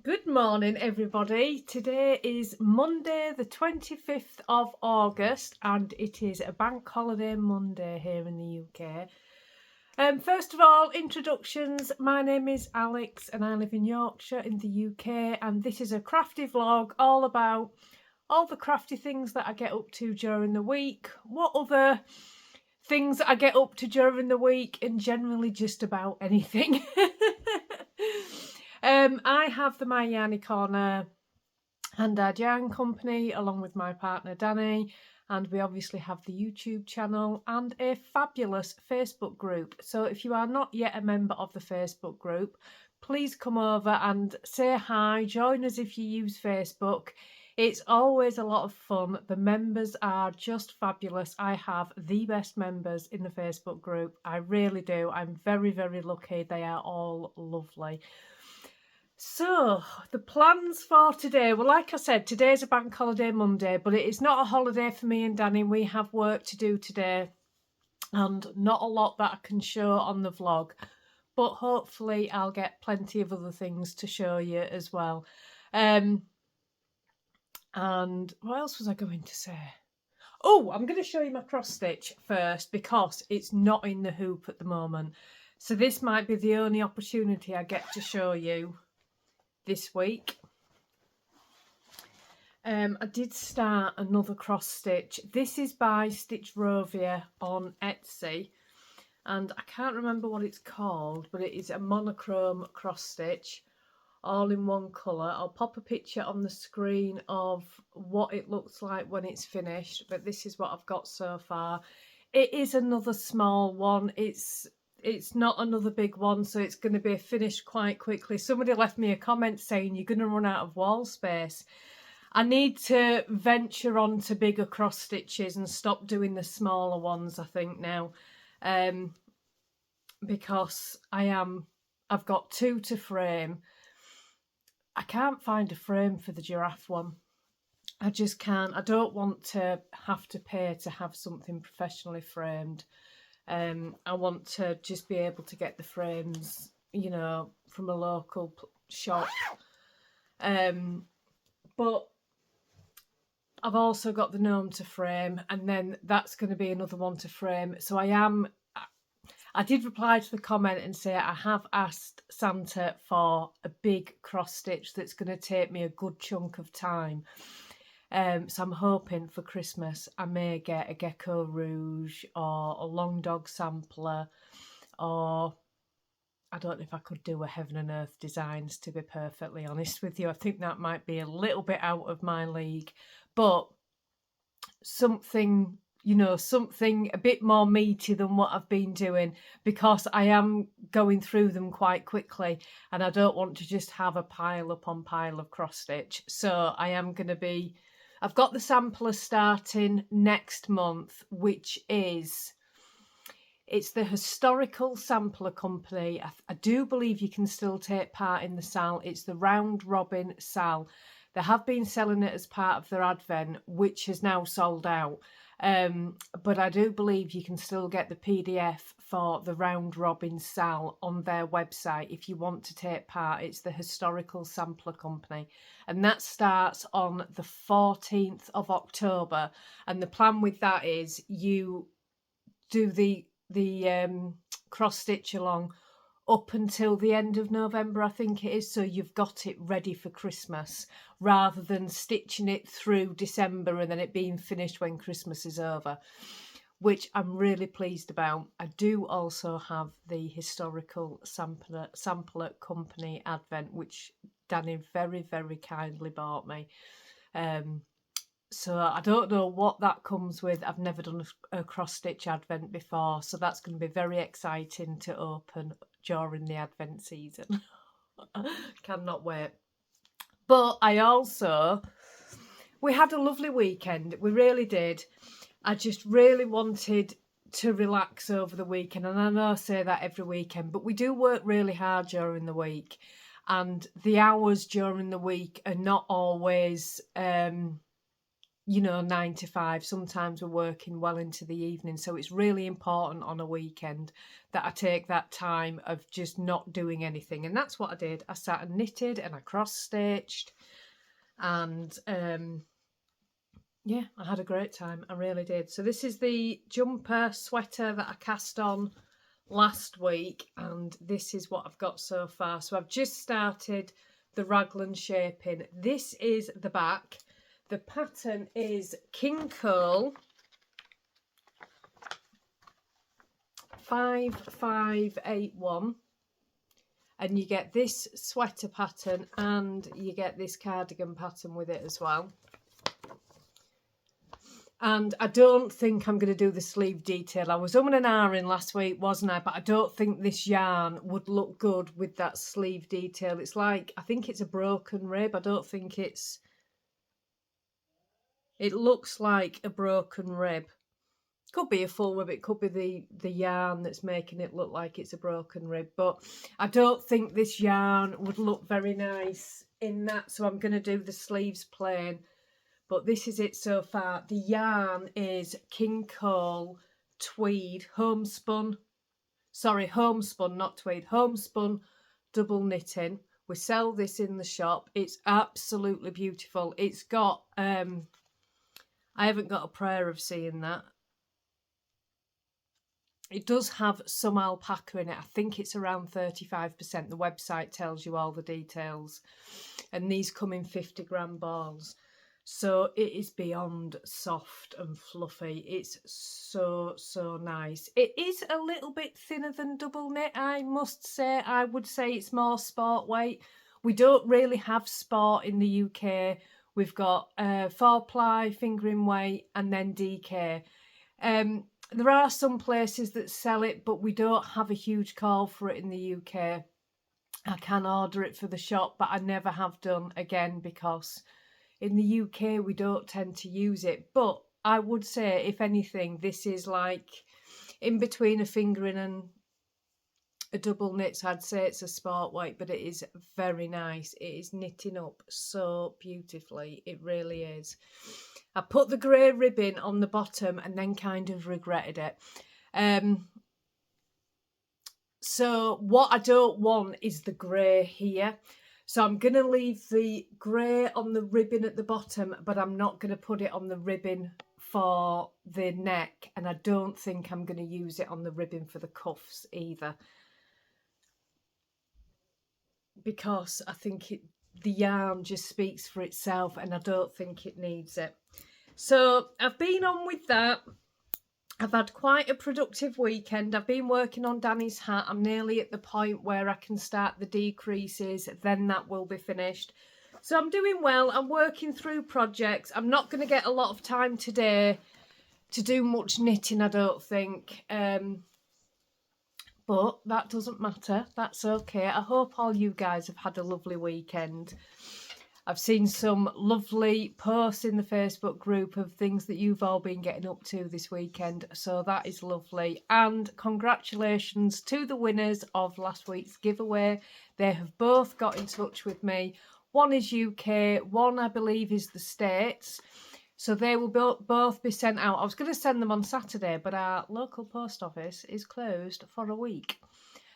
Good morning, everybody. Today is Monday, the 25th of August, and it is a bank holiday Monday here in the UK. First of all, introductions. My name is Alex, and I live in Yorkshire in the UK, and this is a crafty vlog all about all the crafty things that I get up to during the week, what other things I get up to during the week, and generally just about anything. I have the My Yarny Corner and our yarn company along with my partner Danny, and we obviously have the YouTube channel and a fabulous Facebook group. So if you are not yet a member of the Facebook group, please come over and say hi, join us if you use Facebook. It's always a lot of fun. The members are just fabulous. I have the best members in the Facebook group. I really do. I'm very, very lucky. They are all lovely. So, the plans for today, well, like I said, today's a bank holiday Monday, but it is not a holiday for me and Danny. We have work to do today and not a lot that I can show on the vlog, but hopefully I'll get plenty of other things to show you as well. And what else was I going to say? Oh, I'm going to show you my cross stitch first because it's not in the hoop at the moment. So this might be the only opportunity I get to show you this week. I did start another cross stitch. This is by Stitch Rovia on Etsy, and I can't remember what it's called, but it is a monochrome cross stitch all in one colour. I'll pop a picture on the screen of what it looks like when it's finished, but this is what I've got so far. It is another small one. It's not another big one, so it's going to be finished quite quickly. Somebody left me a comment saying you're going to run out of wall space. I need to venture on to bigger cross stitches and stop doing the smaller ones, I think, now, because I've got two to frame. I can't find a frame for the giraffe one. I just can't. I don't want to have to pay to have something professionally framed. I want to just be able to get the frames, you know, from a local shop. But I've also got the gnome to frame, and then that's going to be another one to frame. So I did reply to the comment and say I have asked Santa for a big cross stitch that's going to take me a good chunk of time. So I'm hoping for Christmas I may get a gecko rouge or a long dog sampler, or I don't know if I could do a heaven and earth designs, to be perfectly honest with you. I think that might be a little bit out of my league, but something, you know, something a bit more meaty than what I've been doing, because I am going through them quite quickly and I don't want to just have a pile upon pile of cross stitch. So I am going to be, I've got the sampler starting next month, which is, it's the Historical Sampler Company. I do believe you can still take part in the sale. It's the Round Robin sale. They have been selling it as part of their Advent, which has now sold out. But I do believe you can still get the PDF for the Round Robin sale on their website if you want to take part. It's the Historical Sampler Company, and that starts on the 14th of October. And the plan with that is you do the cross stitch along up until the end of November, I think it is, so you've got it ready for Christmas, rather than stitching it through December and then it being finished when Christmas is over, which I'm really pleased about. I do also have the Historical Sampler Company Advent, which Danny very, very kindly bought me. So I don't know what that comes with. I've never done a cross-stitch Advent before, so that's going to be very exciting to open during the Advent season. Cannot wait. But we had a lovely weekend. We really did. I just really wanted to relax over the weekend, and I know I say that every weekend, but we do work really hard during the week, and the hours during the week are not always you know, 9 to 5. Sometimes we're working well into the evening. So it's really important on a weekend that I take that time of just not doing anything. And that's what I did. I sat and knitted and I cross-stitched. And yeah, I had a great time. I really did. So this is the jumper sweater that I cast on last week. And this is what I've got so far. So I've just started the raglan shaping. This is the back. The pattern is King Cole 5581, and you get this sweater pattern and you get this cardigan pattern with it as well. And I don't think I'm going to do the sleeve detail. I was and ahhing last week, wasn't I? But I don't think this yarn would look good with that sleeve detail. It's like, I think it's a broken rib. I don't think it's... It looks like a broken rib. Could be a full rib, it could be the yarn that's making it look like it's a broken rib. But I don't think this yarn would look very nice in that. So I'm going to do the sleeves plain. But this is it so far. The yarn is King Cole tweed homespun. Sorry, homespun, not tweed. Homespun double knitting. We sell this in the shop. It's absolutely beautiful. It's got... I haven't got a prayer of seeing that. It does have some alpaca in it. I think it's around 35%. The website tells you all the details. And these come in 50 gram balls. So it is beyond soft and fluffy. It's so, so nice. It is a little bit thinner than double knit, I must say. I would say it's more sport weight. We don't really have sport in the UK. We've got 4-ply, fingering weight, and then DK. There are some places that sell it, but we don't have a huge call for it in the UK. I can order it for the shop, but I never have done again because in the UK we don't tend to use it. But I would say, if anything, this is like in between a fingering and a double knit. So I'd say it's a sport weight, but it is very nice. It is knitting up so beautifully. It really is. I put the grey ribbon on the bottom and then kind of regretted it. So what I don't want is the grey here. So I'm going to leave the grey on the ribbon at the bottom, but I'm not going to put it on the ribbon for the neck. And I don't think I'm going to use it on the ribbon for the cuffs either, because I think the yarn just speaks for itself and I don't think it needs it. So I've been on with that. I've had quite a productive weekend. I've been working on Danny's hat. I'm nearly at the point where I can start the decreases, then that will be finished. So I'm doing well. I'm working through projects. I'm not going to get a lot of time today to do much knitting, I don't think. But that doesn't matter. That's okay. I hope all you guys have had a lovely weekend. I've seen some lovely posts in the Facebook group of things that you've all been getting up to this weekend. So that is lovely. And congratulations to the winners of last week's giveaway. They have both got in touch with me. One is UK, one I believe is the States. So they will both be sent out. I was going to send them on Saturday, but our local post office is closed for a week.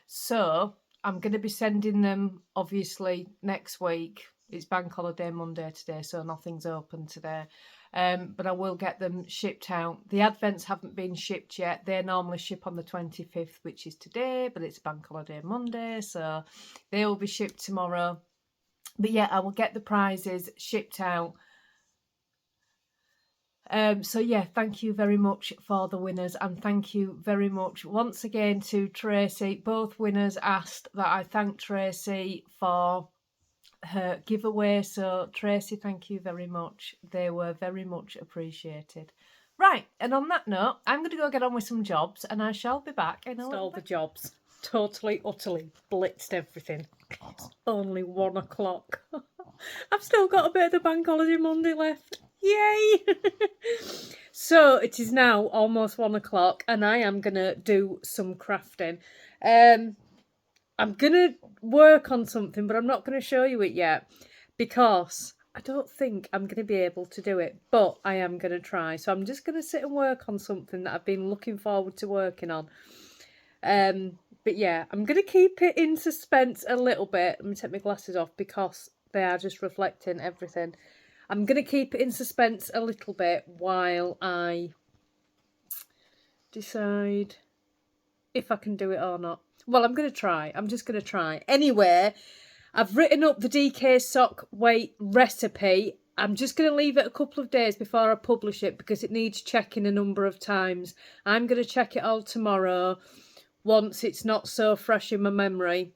So I'm going to be sending them, obviously, next week. It's Bank Holiday Monday today, so nothing's open today. But I will get them shipped out. The Advents haven't been shipped yet. They normally ship on the 25th, which is today, but it's Bank Holiday Monday, so they will be shipped tomorrow. But yeah, I will get the prizes shipped out. So yeah, thank you very much for the winners, and thank you very much once again to Tracy. Both winners asked that I thank Tracy for her giveaway, so Tracy, thank you very much. They were very much appreciated. Right, and on that note, I'm going to go get on with some jobs, and I shall be back in a little bit. The jobs, totally, utterly blitzed everything. It's only 1 o'clock. I've still got a bit of the Bank Holiday Monday left. Yay! So it is now almost 1 o'clock and I am going to do some crafting. I'm going to work on something, but I'm not going to show you it yet because I don't think I'm going to be able to do it, but I am going to try. So I'm just going to sit and work on something that I've been looking forward to working on. But yeah, I'm going to keep it in suspense a little bit. Let me take my glasses off because they are just reflecting everything. I'm going to keep it in suspense a little bit while I decide if I can do it or not. Well, I'm going to try. I'm just going to try. Anyway, I've written up the DK sock weight recipe. I'm just going to leave it a couple of days before I publish it because it needs checking a number of times. I'm going to check it all tomorrow once it's not so fresh in my memory.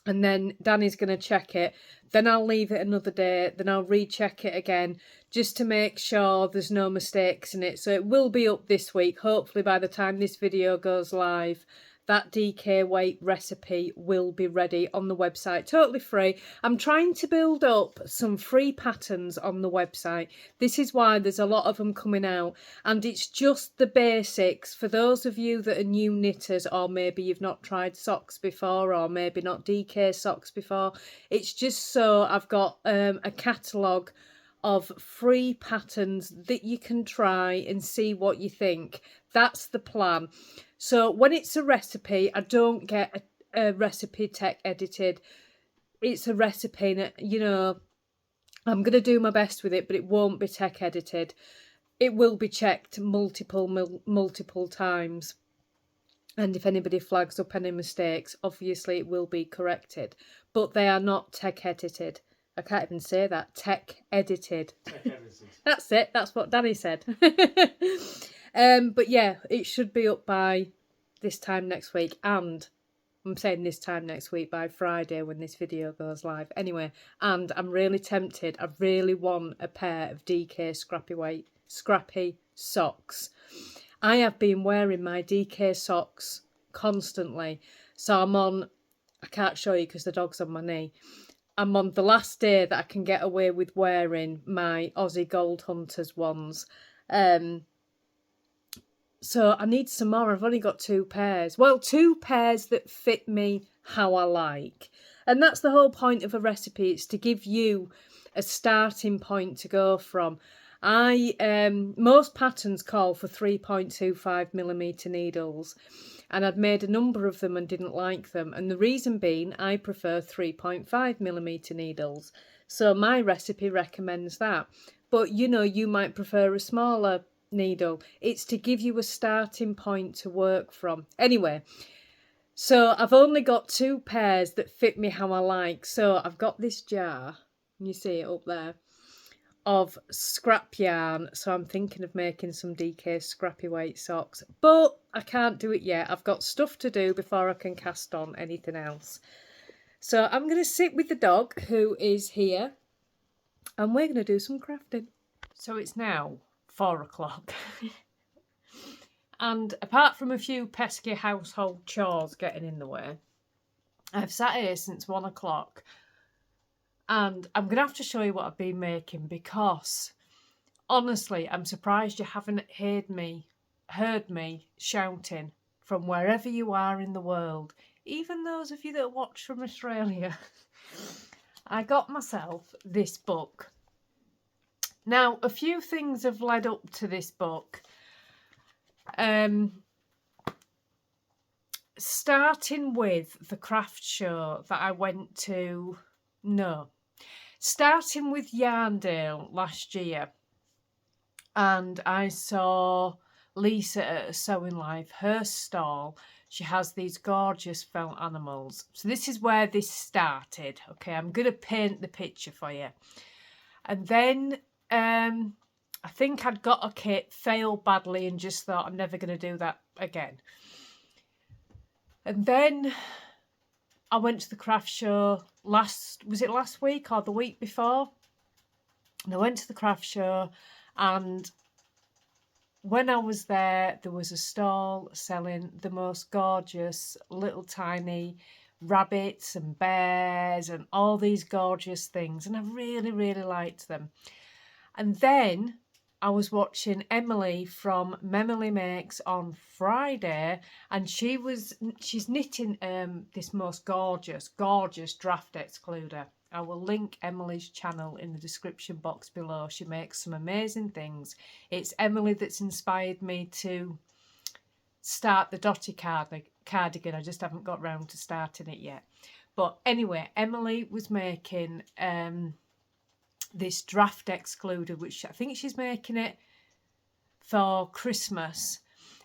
And then Danny's going to check it. Then I'll leave it another day. Then I'll recheck it again just to make sure there's no mistakes in it. So it will be up this week. Hopefully by the time this video goes live, that DK weight recipe will be ready on the website, totally free. I'm trying to build up some free patterns on the website. This is why there's a lot of them coming out, and it's just the basics for those of you that are new knitters, or maybe you've not tried socks before, or maybe not DK socks before. It's just so I've got a catalogue of free patterns that you can try and see what you think. That's the plan. So when it's a recipe, I don't get a recipe tech edited. It's a recipe that, you know, I'm going to do my best with it, but it won't be tech edited. It will be checked multiple times. And if anybody flags up any mistakes, obviously it will be corrected. But they are not tech edited. I can't even say that. Tech edited. Tech edited. That's it. That's what Danny said. But yeah, it should be up by this time next week. And I'm saying this time next week, by Friday when this video goes live. Anyway, and I'm really tempted. I really want a pair of DK scrappy socks. I have been wearing my DK socks constantly. So I'm on, I can't show you because the dog's on my knee. I'm on the last day that I can get away with wearing my Aussie Gold Hunters ones. So I need some more. I've only got 2 pairs. Well, 2 pairs that fit me how I like. And that's the whole point of a recipe. It's to give you a starting point to go from. Most patterns call for 3.25mm needles. And I'd made a number of them and didn't like them. And the reason being, I prefer 3.5mm needles. So my recipe recommends that. But, you know, you might prefer a smaller needle. It's to give you a starting point to work from. Anyway, so I've only got 2 pairs that fit me how I like. So I've got this jar, you see it up there, of scrap yarn. So I'm thinking of making some DK scrappy weight socks, but I can't do it yet. I've got stuff to do before I can cast on anything else. So I'm going to sit with the dog, who is here, and we're going to do some crafting. So it's now 4 o'clock. And apart from a few pesky household chores getting in the way, I've sat here since 1 o'clock. And I'm going to have to show you what I've been making because, honestly, I'm surprised you haven't heard me shouting from wherever you are in the world, even those of you that watch from Australia. I got myself this book. Now, a few things have led up to this book. Starting with the craft show that I went to, starting with Yarndale last year, and I saw Lisa at a Sewing Life, her stall. She has these gorgeous felt animals. So this is where this started. Okay, I'm going to paint the picture for you. And then I think I'd got a kit, failed badly, and just thought I'm never going to do that again. And then I went to the craft show was it last week or the week before? And I went to the craft show, and when I was there, there was a stall selling the most gorgeous little tiny rabbits and bears and all these gorgeous things. And I really, really liked them. And then I was watching Emily from Memily Makes on Friday, and she's knitting this most gorgeous draft excluder. I will link Emily's channel in the description box below. She makes some amazing things. It's Emily that's inspired me to start the Dotty cardigan. I just haven't got round to starting it yet. But anyway, Emily was making this draft excluder, which I think she's making it for Christmas.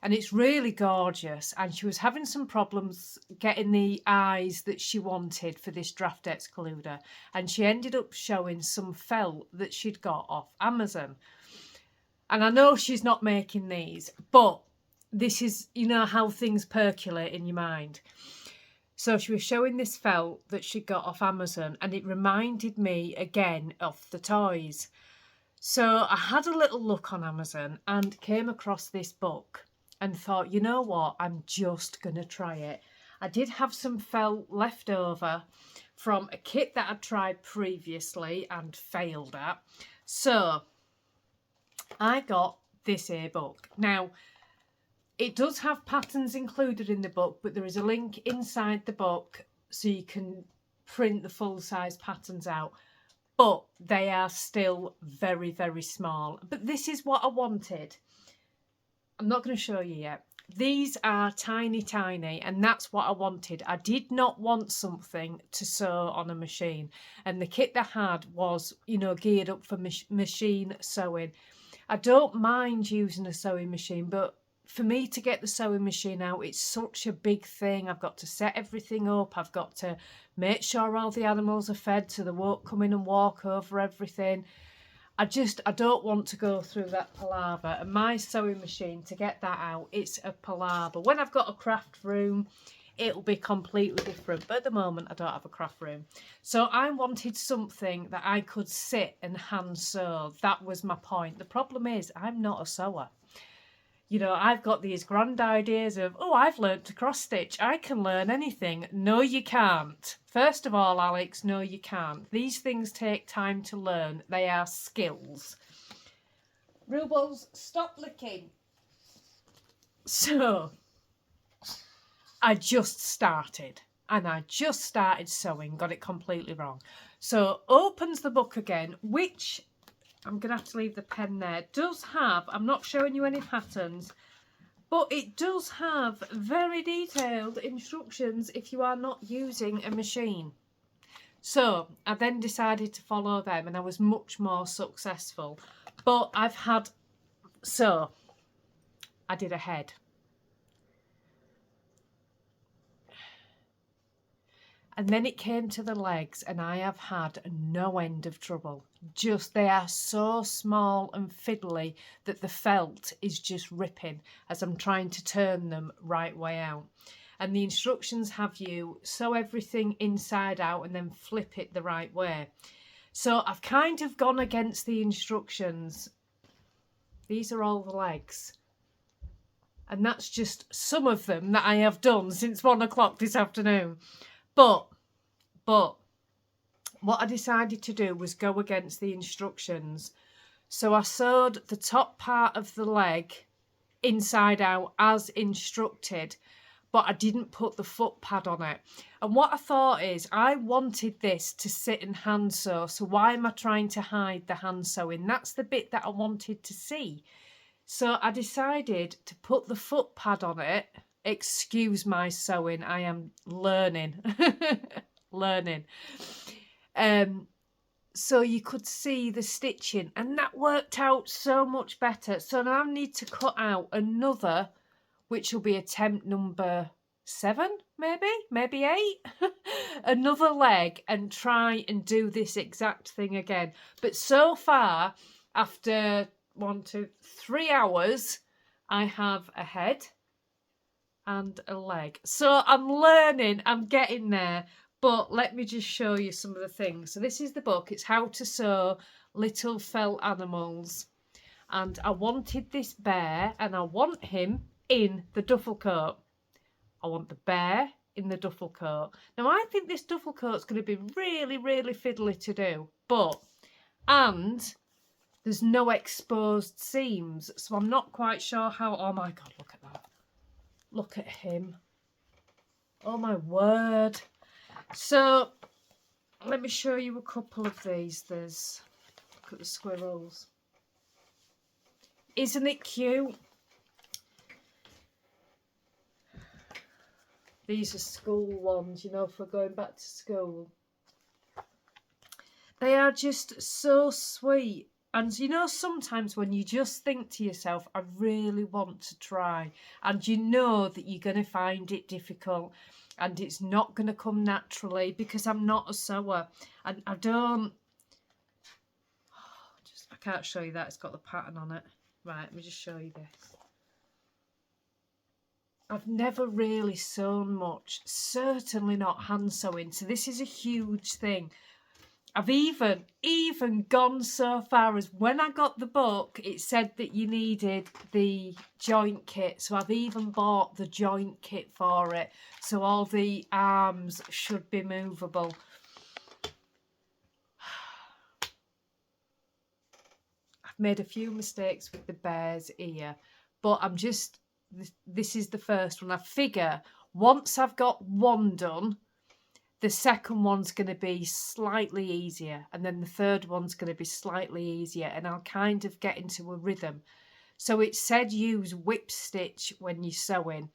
And it's really gorgeous. And she was having some problems getting the eyes that she wanted for this draft excluder. And she ended up showing some felt that she'd got off Amazon. And I know she's not making these, but this is, you know, how things percolate in your mind. So she was showing this felt that she got off Amazon, and it reminded me again of the toys. So I had a little look on Amazon and came across this book and thought, you know what, I'm just going to try it. I did have some felt left over from a kit that I'd tried previously and failed at. So I got this here book. Now, it does have patterns included in the book, but there is a link inside the book so you can print the full-size patterns out. But they are still very, very small. But this is what I wanted. I'm not going to show you yet. These are tiny, tiny, and that's what I wanted. I did not want something to sew on a machine. And the kit they had was, you know, geared up for machine sewing. I don't mind using a sewing machine, but for me to get the sewing machine out, it's such a big thing. I've got to set everything up. I've got to make sure all the animals are fed so they won't come in and walk over everything. I don't want to go through that palaver. And my sewing machine, to get that out, it's a palaver. When I've got a craft room, it'll be completely different. But at the moment, I don't have a craft room. So I wanted something that I could sit and hand sew. That was my point. The problem is, I'm not a sewer. You know, I've got these grand ideas of, oh, I've learnt to cross stitch. I can learn anything. No, you can't. First of all, Alex, no, you can't. These things take time to learn. They are skills. Rubles, stop licking. So, I just started. And I just started sewing. Got it completely wrong. So, opens the book again, which I'm going to have to leave the pen there. It does have, I'm not showing you any patterns, but it does have very detailed instructions if you are not using a machine. So I then decided to follow them and I was much more successful. But I did a head. And then it came to the legs and I have had no end of trouble. Just, they are so small and fiddly that the felt is just ripping as I'm trying to turn them right way out. And the instructions have you sew everything inside out and then flip it the right way. So I've kind of gone against the instructions. These are all the legs. And that's just some of them that I have done since 1 o'clock this afternoon. But what I decided to do was go against the instructions. So I sewed the top part of the leg inside out as instructed, but I didn't put the foot pad on it. And what I thought is, I wanted this to sit and hand sew, so why am I trying to hide the hand sewing? That's the bit that I wanted to see. So I decided to put the foot pad on it. Excuse my sewing, I am learning. So you could see the stitching, and that worked out so much better. So now I need to cut out another, which will be attempt number 7, maybe 8, another leg, and try and do this exact thing again. But so far, after 3 hours, I have a head and a leg. So I'm learning, I'm getting there. But let me just show you some of the things. So this is the book. It's How to Sew Little Felt Animals. And I wanted this bear, and I want him in the duffel coat. I want the bear in the duffel coat. Now, I think this duffel coat's going to be really, really fiddly to do. And there's no exposed seams. So I'm not quite sure how... Oh, my God, look at that. Look at him. Oh, my word. So Let me show you a couple of these. There's, look at the squirrels. Isn't it cute? These are school ones, you know, for going back to school. They are just so sweet. And you know, sometimes when you just think to yourself, I really want to try, and you know that you're going to find it difficult and it's not going to come naturally, because I'm not a sewer and I don't, I can't show you that, it's got the pattern on it. Right, let me just show you this. I've never really sewn much, certainly not hand sewing, so this is a huge thing. I've even gone so far as when I got the book, it said that you needed the joint kit. So I've even bought the joint kit for it. So all the arms should be movable. I've made a few mistakes with the bear's ear, but I'm just, this is the first one. I figure once I've got one done, the second one's going to be slightly easier, and then the third one's going to be slightly easier, and I'll kind of get into a rhythm. So it said use whip stitch when you're sewing.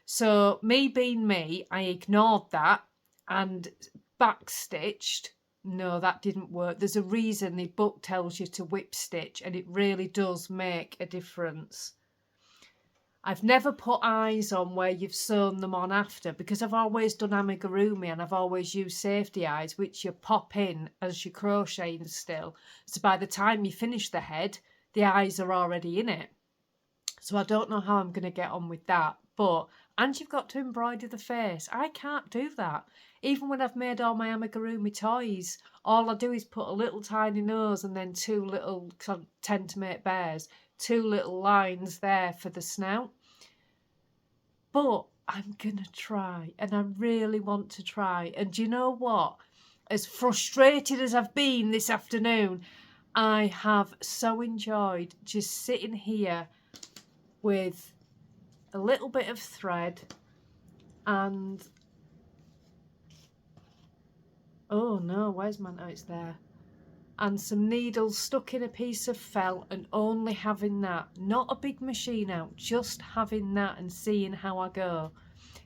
So me being me, I ignored that and back stitched. No, that didn't work. There's a reason the book tells you to whip stitch, and it really does make a difference. I've never put eyes on where you've sewn them on after, because I've always done amigurumi and I've always used safety eyes, which you pop in as you're crocheting still. So by the time you finish the head, the eyes are already in it. So I don't know how I'm going to get on with that. But, and you've got to embroider the face. I can't do that. Even when I've made all my amigurumi toys, all I do is put a little tiny nose and then two little, cause I tend to make bears, two little lines there for the snout. But I'm gonna try, and I really want to try. And do you know what? As frustrated as I've been this afternoon, I have so enjoyed just sitting here with a little bit of thread and, oh no, where's my, oh, it's there, and some needles stuck in a piece of felt, and only having that, not a big machine out, just having that and seeing how I go.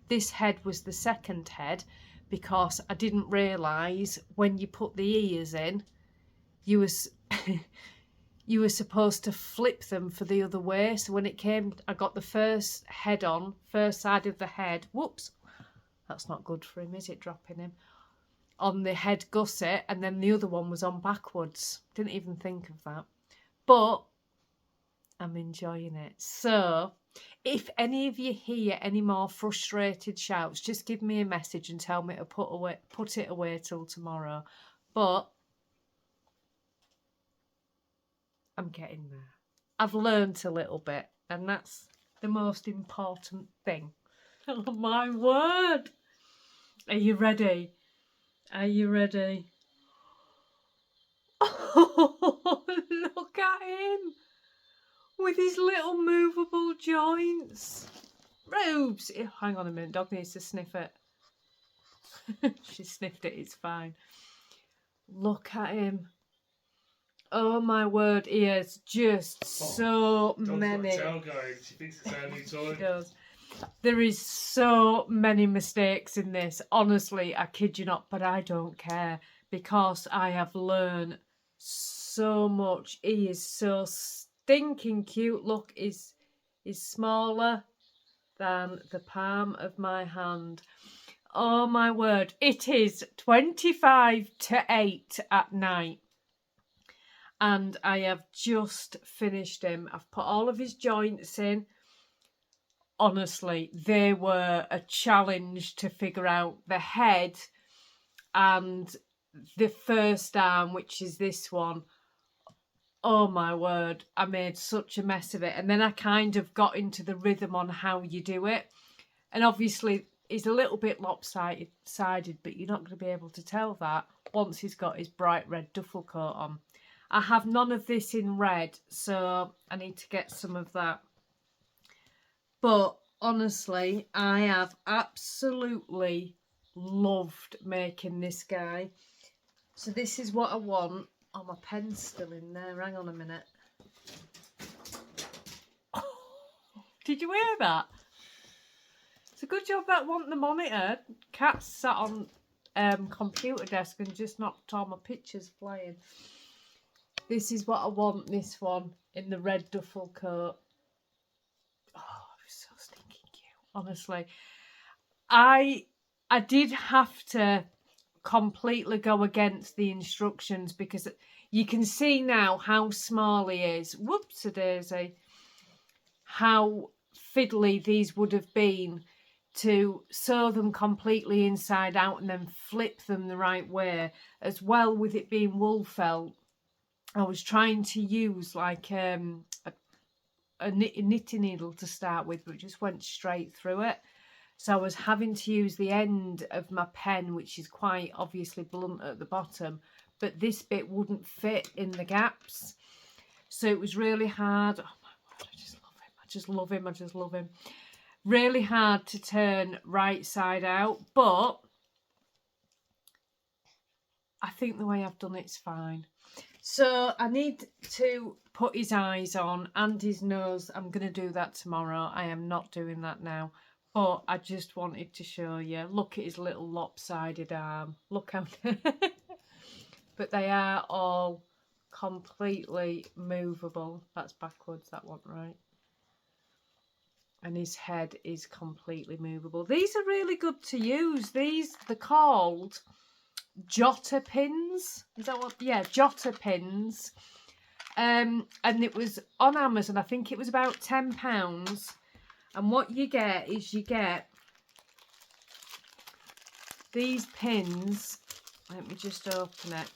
This head was the second head, because I didn't realise when you put the ears in, you was you were supposed to flip them for the other way. So when it came, I got the first head on, first side of the head, whoops, that's not good for him, is it, dropping him, on the head gusset, and then the other one was on backwards. Didn't even think of that. But I'm enjoying it. So if any of you hear any more frustrated shouts, just give me a message and tell me to put it away till tomorrow. But I'm getting there. I've learnt a little bit, and that's the most important thing. Oh my word! Are you ready? Are you ready? Oh, look at him! With his little movable joints. Robes! Hang on a minute, dog needs to sniff it. She sniffed it, it's fine. Look at him. Oh my word, he has just so many. Got a tail going. She thinks it's our new toy. She does. There is so many mistakes in this. Honestly, I kid you not, but I don't care, because I have learned so much. He is so stinking cute. Look, he's smaller than the palm of my hand. Oh my word, it is 25 to 8 at night. And I have just finished him. I've put all of his joints in. Honestly, they were a challenge to figure out the head and the first arm, which is this one. Oh my word, I made such a mess of it. And then I kind of got into the rhythm on how you do it. And obviously, he's a little bit lopsided, but you're not going to be able to tell that once he's got his bright red duffel coat on. I have none of this in red, so I need to get some of that. But honestly, I have absolutely loved making this guy. So this is what I want. Oh, my pen's still in there. Hang on a minute. Did you hear that? It's a good job that wasn't the monitor. Cat sat on computer desk and just knocked all my pictures flying. This is what I want, this one, in the red duffel coat. Oh, it's so stinking cute. Honestly. I did have to completely go against the instructions because you can see now how small he is. Whoops-a-daisy. How fiddly these would have been to sew them completely inside out and then flip them the right way. As well, with it being wool felt, I was trying to use like a knitting needle to start with, but it just went straight through it. So I was having to use the end of my pen, which is quite obviously blunt at the bottom, but this bit wouldn't fit in the gaps. So it was really hard. Oh my word, I just love him. I just love him. I just love him. Really hard to turn right side out, but I think the way I've done it's fine. So I need to put his eyes on and his nose. I'm going to do that tomorrow. I am not doing that now. But I just wanted to show you. Look at his little lopsided arm. Look how... But they are all completely movable. That's backwards, that one, right? And his head is completely movable. These are really good to use. They're called jotter pins. Is that what? Yeah, jotter pins. And it was on Amazon. I think it was about £10. And what you get is you get these pins. Let me just open it.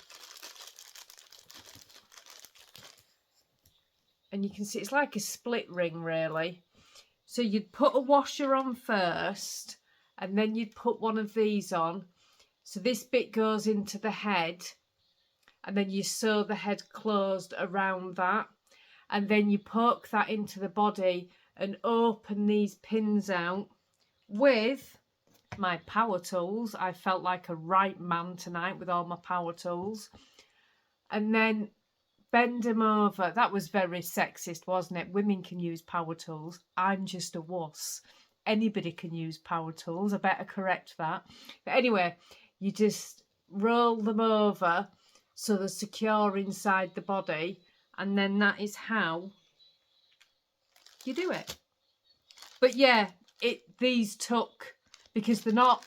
And you can see it's like a split ring, really. So you'd put a washer on first, and then you'd put one of these on. So this bit goes into the head, and then you sew the head closed around that. And then you poke that into the body and open these pins out with my power tools. I felt like a right man tonight with all my power tools. And then bend them over. That was very sexist, wasn't it? Women can use power tools. I'm just a wuss. Anybody can use power tools. I better correct that. But anyway, you just roll them over so they're secure inside the body. And then that is how you do it. But yeah, these took, because they're not,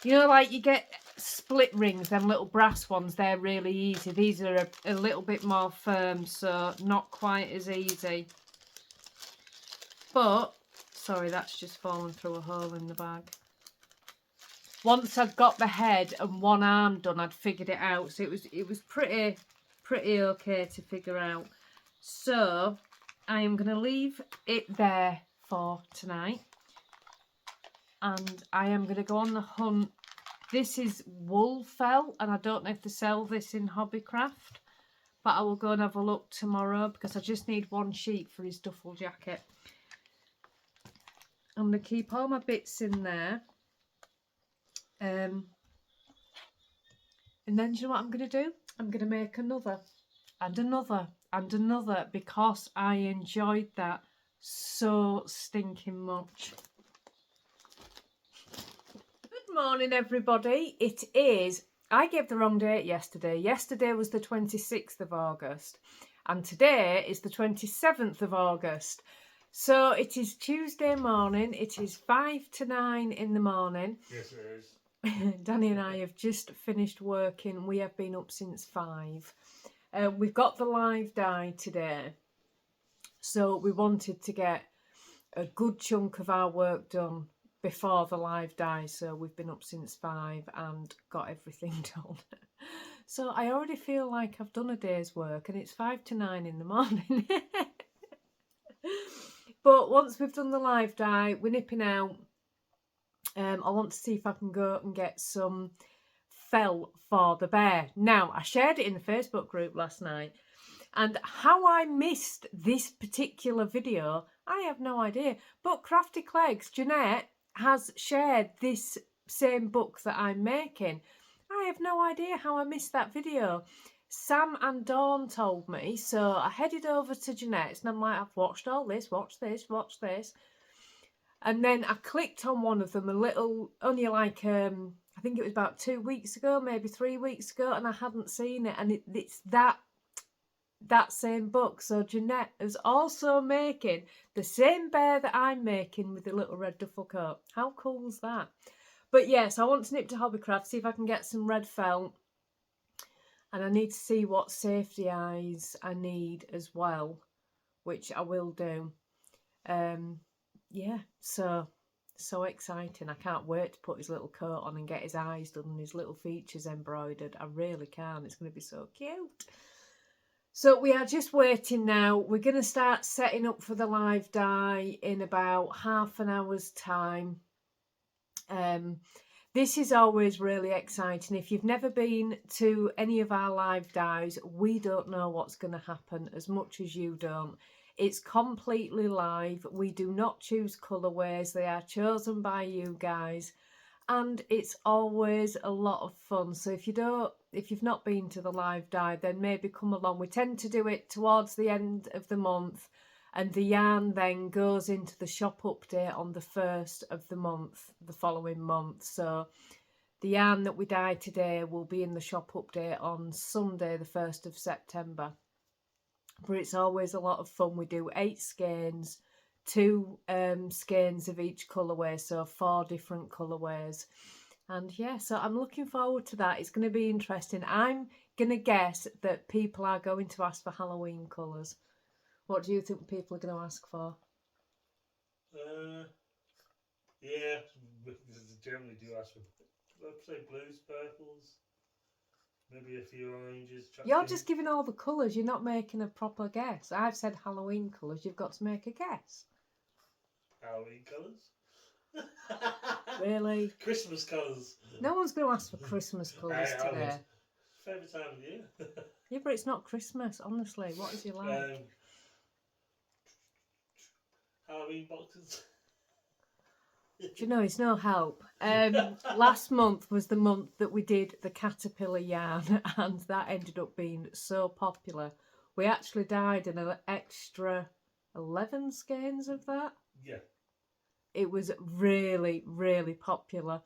you know, like you get split rings, them little brass ones, they're really easy. These are a little bit more firm, so not quite as easy. But, sorry, that's just fallen through a hole in the bag. Once I'd got the head and one arm done, I'd figured it out. So it was pretty okay to figure out. So I am going to leave it there for tonight. And I am going to go on the hunt. This is wool felt, and I don't know if they sell this in Hobbycraft. But I will go and have a look tomorrow because I just need one sheet for his duffel jacket. I'm going to keep all my bits in there. And then do you know what I'm going to do? I'm going to make another and another and another because I enjoyed that so stinking much. Good morning, everybody. It is, I gave the wrong date yesterday. Yesterday was the 26th of August and today is the 27th of August. So it is Tuesday morning. It is 5 to 9 in the morning. Yes, it is. Danny and I have just finished working. We have been up since 5. We've got the live dye today. So we wanted to get a good chunk of our work done before the live dye. So we've been up since 5 and got everything done. So I already feel like I've done a day's work and it's 5 to 9 in the morning. But once we've done the live dye, we're nipping out. I want to see if I can go and get some felt for the bear. Now, I shared it in the Facebook group last night. And how I missed this particular video, I have no idea. But Crafty Clegs, Jeanette, has shared this same book that I'm making. I have no idea how I missed that video. Sam and Dawn told me, so I headed over to Jeanette's and I'm like, I've watched all this, watch this, watch this. And then I clicked on one of them a little, only like, I think it was about 2 weeks ago, maybe 3 weeks ago, and I hadn't seen it. And it's that same book. So Jeanette is also making the same bear that I'm making with the little red duffel coat. How cool is that? But yes, I want to nip to Hobbycraft, see if I can get some red felt. And I need to see what safety eyes I need as well, which I will do. Yeah, so exciting. I can't wait to put his little coat on and get his eyes done and his little features embroidered. I really can. It's going to be so cute. So we are just waiting now. We're going to start setting up for the live dye in about half an hour's time. This is always really exciting. If you've never been to any of our live dyes, we don't know what's going to happen as much as you don't. It's completely live. We do not choose colourways. They are chosen by you guys. And it's always a lot of fun. So if you've not been to the live dye, then maybe come along. We tend to do it towards the end of the month. And the yarn then goes into the shop update on the 1st of the month, the following month. So the yarn that we dye today will be in the shop update on Sunday, the 1st of September. But it's always a lot of fun. We do 8 skeins, 2 skeins of each colourway, so 4 different colourways. And yeah, so I'm looking forward to that. It's going to be interesting. I'm going to guess that people are going to ask for Halloween colours. What do you think people are going to ask for? Yeah, they generally do ask for, let's say, blues, purples, maybe a few oranges. You're just giving all the colours. You're not making a proper guess. I've said Halloween colours. You've got to make a guess. Halloween colours? Really? Christmas colours. No one's going to ask for Christmas colours today. Favourite time of the year. Yeah, but it's not Christmas, honestly. What is you like? Halloween boxes. Do you know, it's no help. Last month was the month that we did the caterpillar yarn, and that ended up being so popular. We actually dyed an extra 11 skeins of that. Yeah. It was really, really popular.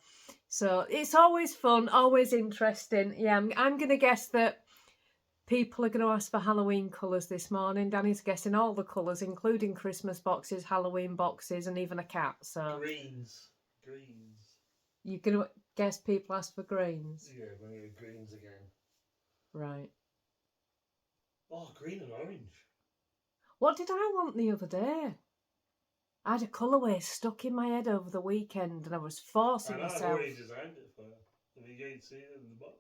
So it's always fun, always interesting. Yeah, I'm going to guess that people are going to ask for Halloween colours this morning. Danny's guessing all the colours, including Christmas boxes, Halloween boxes, and even a cat. So Greens. You're going to guess people ask for greens? Yeah, maybe greens again. Right. Oh, green and orange. What did I want the other day? I had a colourway stuck in my head over the weekend and I was forcing myself. I've already designed it for you. Have you seen it in the box?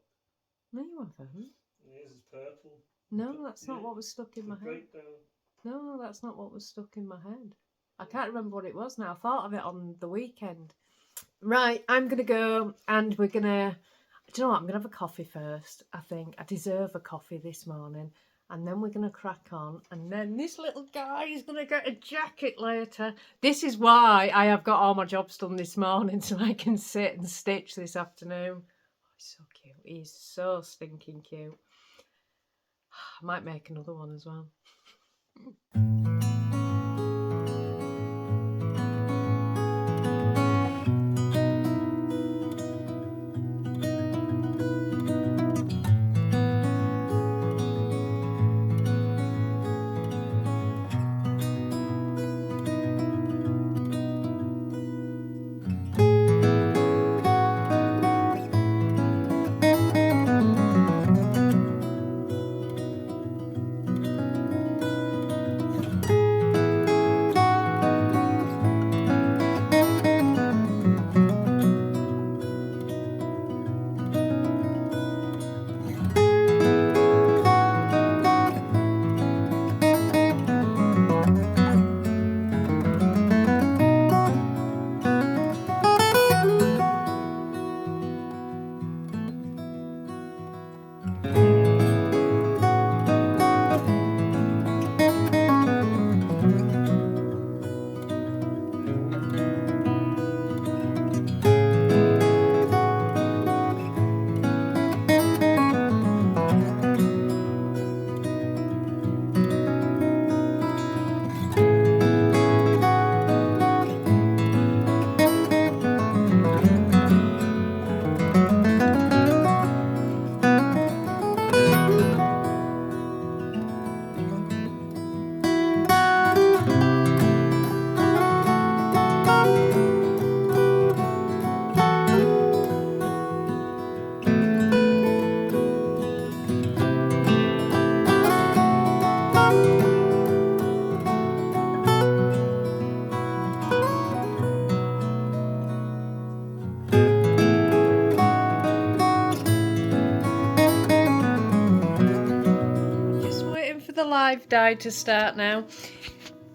No, you haven't. Yes, it's purple. No, that's not what was stuck in my head. Breakdown. No, that's not what was stuck in my head. I can't remember what it was now. I thought of it on the weekend. Right, I'm going to go and we're going to... Do you know what? I'm going to have a coffee first, I think. I deserve a coffee this morning. And then we're going to crack on. And then this little guy is going to get a jacket later. This is why I have got all my jobs done this morning so I can sit and stitch this afternoon. Oh, he's so cute. He's so stinking cute. I might make another one as well. the live die to start now.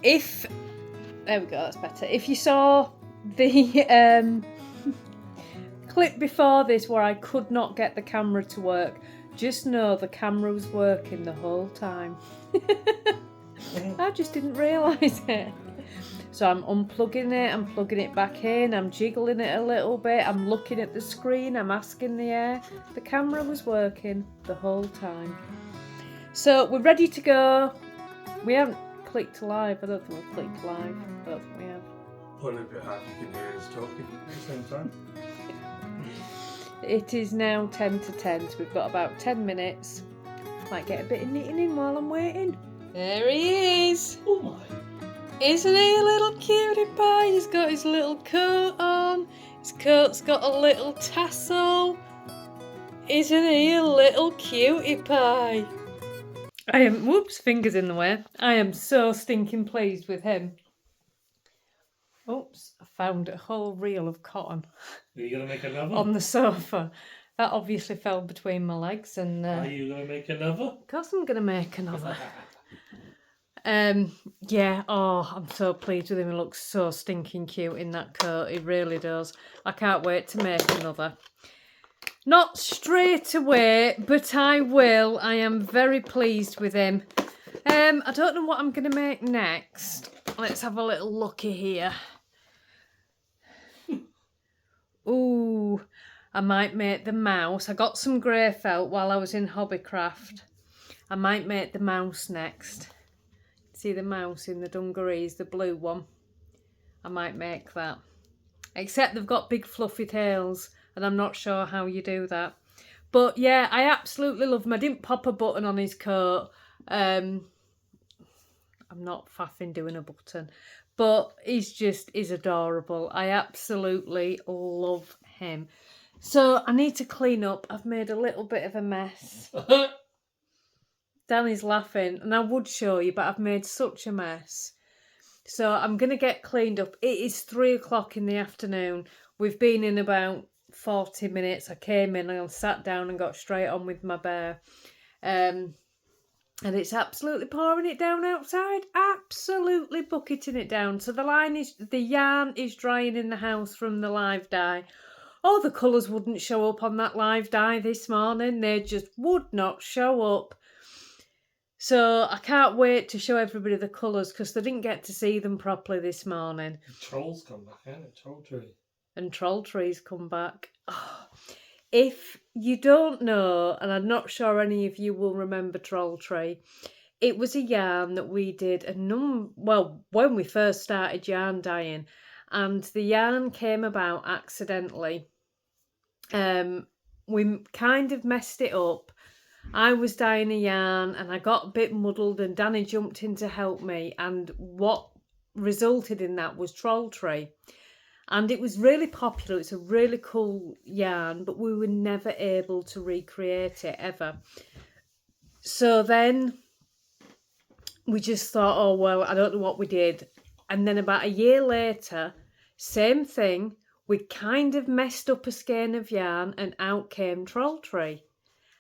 There we go, that's better. If you saw the clip before this where I could not get the camera to work, just know the camera was working the whole time. I just didn't realise it. So I'm unplugging it, I'm plugging it back in, I'm jiggling it a little bit, I'm looking at the screen, I'm asking the air. The camera was working the whole time. So we're ready to go. We haven't clicked live. I don't think we've clicked live. I don't think we have. Pull it a bit hard, you can hear us talking at the same time. It is now 10 to 10, so we've got about 10 minutes. Might get a bit of knitting in while I'm waiting. There he is. Oh my. Isn't he a little cutie pie? He's got his little coat on. His coat's got a little tassel. Isn't he a little cutie pie? Whoops, fingers in the way. I am so stinking pleased with him. Oops, I found a whole reel of cotton. Are you going to make another? On the sofa. That obviously fell between my legs. And Are you going to make another? Of course I'm going to make another. Yeah, oh, I'm so pleased with him. He looks so stinking cute in that coat. He really does. I can't wait to make another. Not straight away, but I will. I am very pleased with him. I don't know what I'm going to make next. Let's have a little looky here. Ooh, I might make the mouse. I got some grey felt while I was in Hobbycraft. I might make the mouse next. See the mouse in the dungarees, the blue one? I might make that. Except they've got big fluffy tails, and I'm not sure how you do that. But yeah, I absolutely love him. I didn't pop a button on his coat. I'm not faffing doing a button. But he's adorable. I absolutely love him. So I need to clean up. I've made a little bit of a mess. Danny's laughing, and I would show you, but I've made such a mess. So I'm going to get cleaned up. It is 3 o'clock in the afternoon. We've been in about 40 minutes. I came in and sat down and got straight on with my bear. And it's absolutely pouring it down outside. Absolutely bucketing it down. So the yarn is drying in the house from the live dye. Oh, the colours wouldn't show up on that live dye this morning. They just would not show up. So I can't wait to show everybody the colours because they didn't get to see them properly this morning. The trolls come back, haven't it? Troll tree. And troll trees come back. Oh, if you don't know, and I'm not sure any of you will remember Troll Tree, it was a yarn that we did when we first started yarn dyeing, and the yarn came about accidentally. We kind of messed it up. I was dyeing a yarn and I got a bit muddled, and Danny jumped in to help me, and what resulted in that was Troll Tree. And it was really popular. It's a really cool yarn, but we were never able to recreate it ever. So then we just thought, oh, well, I don't know what we did. And then about a year later, same thing. We kind of messed up a skein of yarn and out came Troll Tree.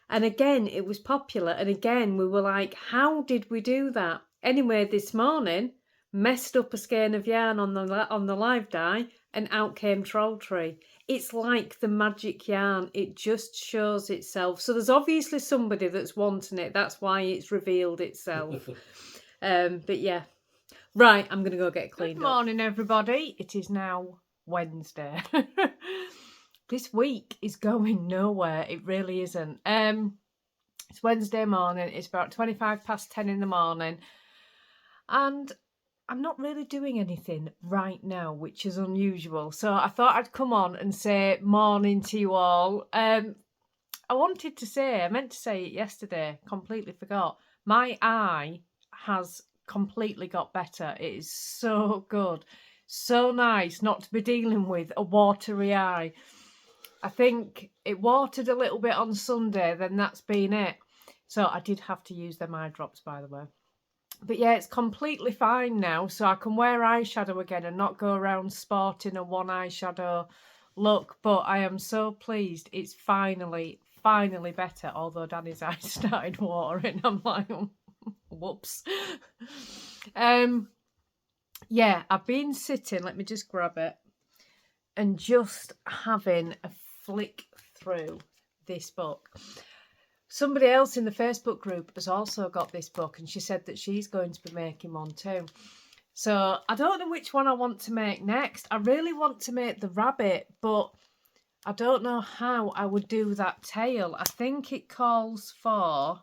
And again, it was popular. And again, we were like, how did we do that? Anyway, this morning, messed up a skein of yarn on the live dye, and out came Troll Tree. It's like the magic yarn. It just shows itself. So there's obviously somebody that's wanting it. That's why it's revealed itself. But yeah. Right, I'm going to go get cleaned up. Good morning, everybody. It is now Wednesday. This week is going nowhere. It really isn't. It's Wednesday morning. It's about 25 past 10 in the morning. And I'm not really doing anything right now, which is unusual. So I thought I'd come on and say morning to you all. I meant to say it yesterday, completely forgot. My eye has completely got better. It is so good. So nice not to be dealing with a watery eye. I think it watered a little bit on Sunday, then that's been it. So I did have to use them eye drops, by the way. But yeah, it's completely fine now, so I can wear eyeshadow again and not go around sporting a one eyeshadow look. But I am so pleased it's finally better, although Danny's eyes started watering. I'm like, Whoops. Yeah, I've been sitting, let me just grab it, and just having a flick through this book. Somebody else in the Facebook group has also got this book, and she said that she's going to be making one too. So I don't know which one I want to make next. I really want to make the rabbit, but I don't know how I would do that tail. I think it calls for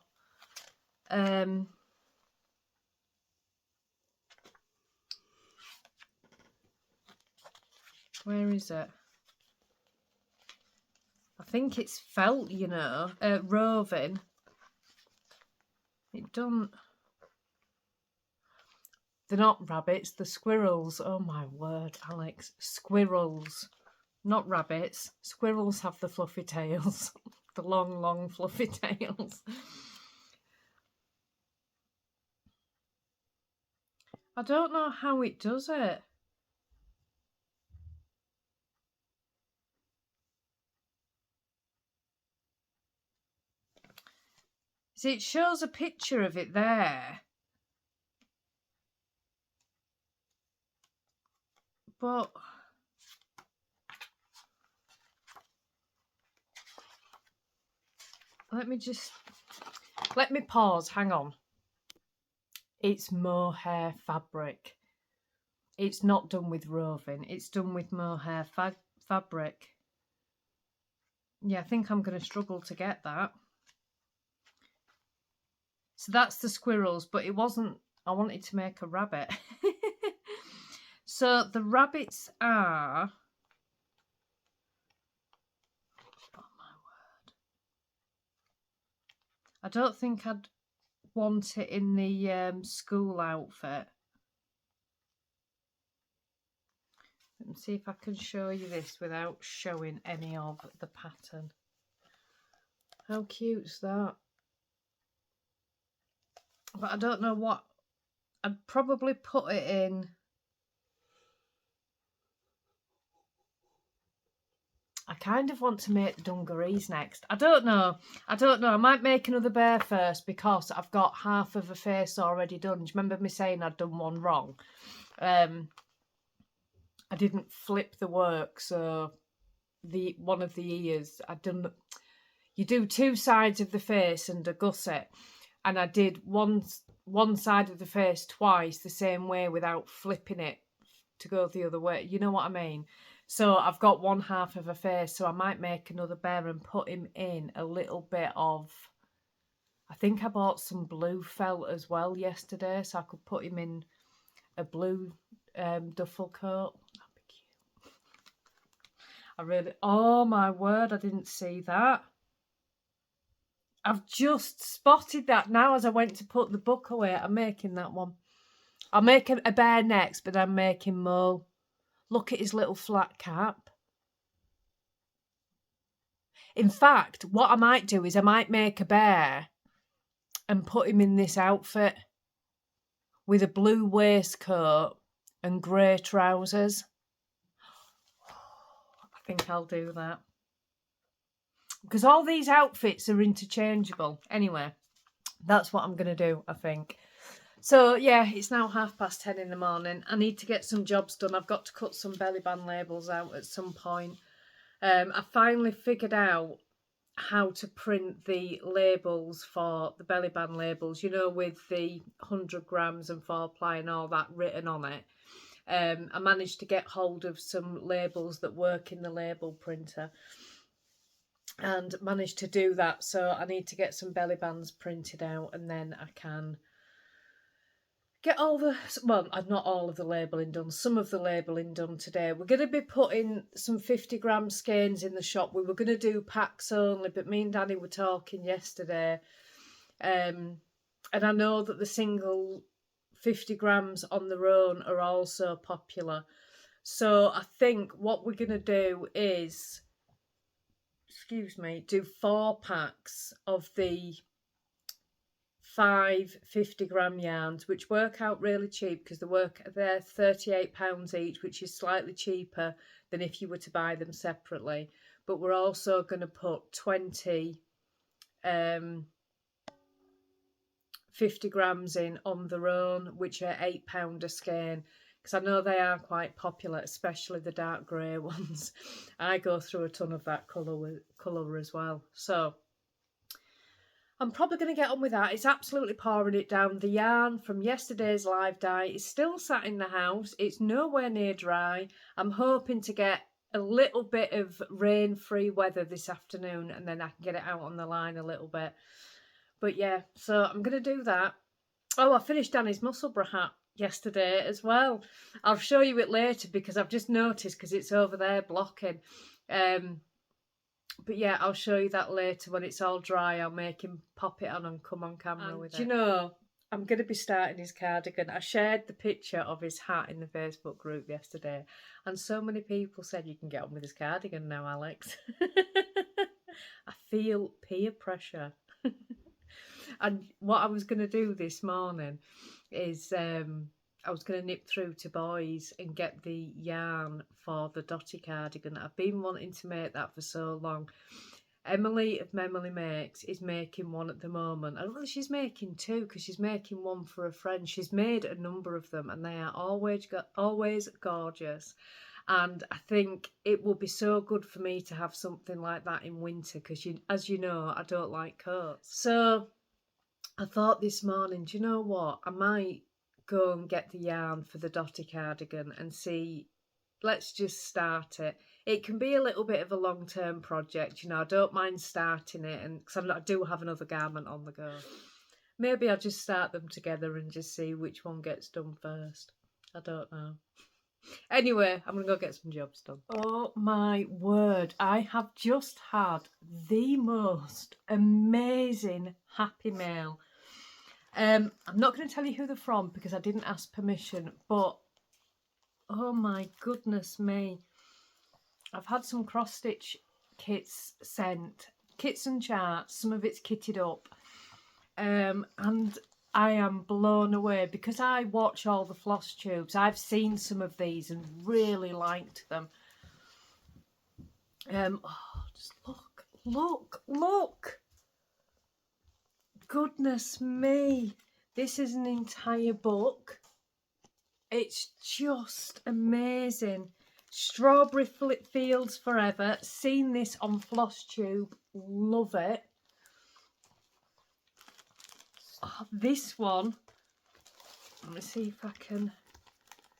where is it? I think it's felt, you know, roving. It don't. They're not rabbits, they're squirrels. Oh my word, Alex. Squirrels. Not rabbits. Squirrels have the fluffy tails. The long, long fluffy tails. I don't know how it does it. See, it shows a picture of it there. But let me pause, hang on. It's mohair fabric. It's not done with roving, it's done with mohair fabric. Yeah, I think I'm going to struggle to get that. So that's the squirrels, but it wasn't, I wanted to make a rabbit. So the rabbits are, oh my word, I don't think I'd want it in the school outfit. Let me see if I can show you this without showing any of the pattern. How cute's that? But I don't know what, I'd probably put it in. I kind of want to make the dungarees next. I don't know. I might make another bear first because I've got half of a face already done. Do you remember me saying I'd done one wrong? I didn't flip the work, so one of the ears, I'd done. You do two sides of the face and a gusset, and I did one side of the face twice the same way without flipping it to go the other way. You know what I mean? So I've got one half of a face, so I might make another bear and put him in a little bit of, I think I bought some blue felt as well yesterday, so I could put him in a blue duffel coat. That'd be cute. I really, oh my word, I didn't see that. I've just spotted that now as I went to put the book away. I'm making that one. I'll make a bear next, but I'm making Mo. Look at his little flat cap. In fact, what I might do is I might make a bear and put him in this outfit with a blue waistcoat and grey trousers. I think I'll do that. Because all these outfits are interchangeable. Anyway, that's what I'm going to do, I think. So, yeah, it's now 10:30 in the morning. I need to get some jobs done. I've got to cut some belly band labels out at some point. I finally figured out how to print the labels for the belly band labels, you know, with the 100 grams and 4-ply and all that written on it. I managed to get hold of some labels that work in the label printer and managed to do that. So I need to get some belly bands printed out, and then I can get all the, well, not all of the labelling done, some of the labelling done today. We're going to be putting some 50-gram skeins in the shop. We were going to do packs only, but me and Danny were talking yesterday, and I know that the single 50 grams on their own are also popular. So I think what we're going to do is, do 4 packs of the 5 50-gram yarns, which work out really cheap because they're £38 each, which is slightly cheaper than if you were to buy them separately. But we're also going to put 20 50 grams in on their own, which are £8 a skein, because I know they are quite popular, especially the dark grey ones. I go through a ton of that colour as well. So I'm probably going to get on with that. It's absolutely pouring it down. The yarn from yesterday's live dye is still sat in the house. It's nowhere near dry. I'm hoping to get a little bit of rain-free weather this afternoon, and then I can get it out on the line a little bit. But yeah, so I'm going to do that. Oh, I finished Danny's Musselburgh hat yesterday as well. I'll show you it later because I've just noticed, because it's over there blocking. But yeah, I'll show you that later when it's all dry. I'll make him pop it on and come on camera with it. Do you know, I'm going to be starting his cardigan. I shared the picture of his hat in the Facebook group yesterday, and so many people said, you can get on with his cardigan now, Alex. I feel peer pressure. And what I was going to do this morning is I was going to nip through to Boys and get the yarn for the dotty cardigan. I've been wanting to make that for so long. Emily of Memily Makes is making one at the moment. And well, she's making two, because she's making one for a friend. She's made a number of them, and they are always gorgeous. And I think it will be so good for me to have something like that in winter, because as you know, I don't like coats. So I thought this morning, do you know what? I might go and get the yarn for the dotty cardigan and see, let's just start it. It can be a little bit of a long-term project, you know. I don't mind starting it, and because I do have another garment on the go. Maybe I'll just start them together and just see which one gets done first. I don't know. Anyway, I'm going to go get some jobs done. Oh my word, I have just had the most amazing happy mail. I'm not going to tell you who they're from because I didn't ask permission, but oh my goodness me. I've had some cross-stitch kits sent, kits and charts, some of it's kitted up, and I am blown away because I watch all the floss tubes. I've seen some of these and really liked them. Oh, just look. Goodness me. This is an entire book. It's just amazing. Strawberry Fields Forever. Seen this on floss tube. Love it. Oh, this one. Let me see if I can.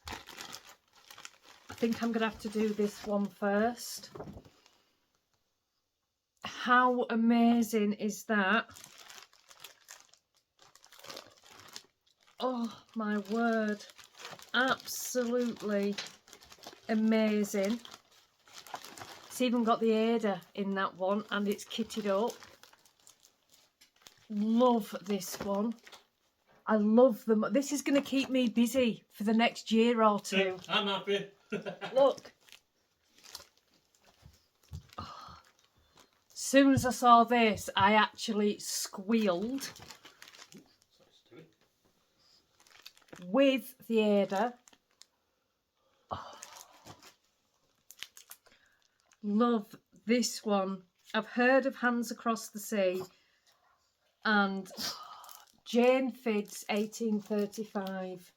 I think I'm going to have to do this one first. How amazing is that? Oh my word. Absolutely amazing. It's even got the Ada in that one, and it's kitted up. Love this one. I love them. This is going to keep me busy for the next year or two. I'm happy. Look. Oh. As soon as I saw this, I actually squealed. With the Ada. Oh. Love this one. I've heard of Hands Across the Sea, and Jane Fidd's 1835.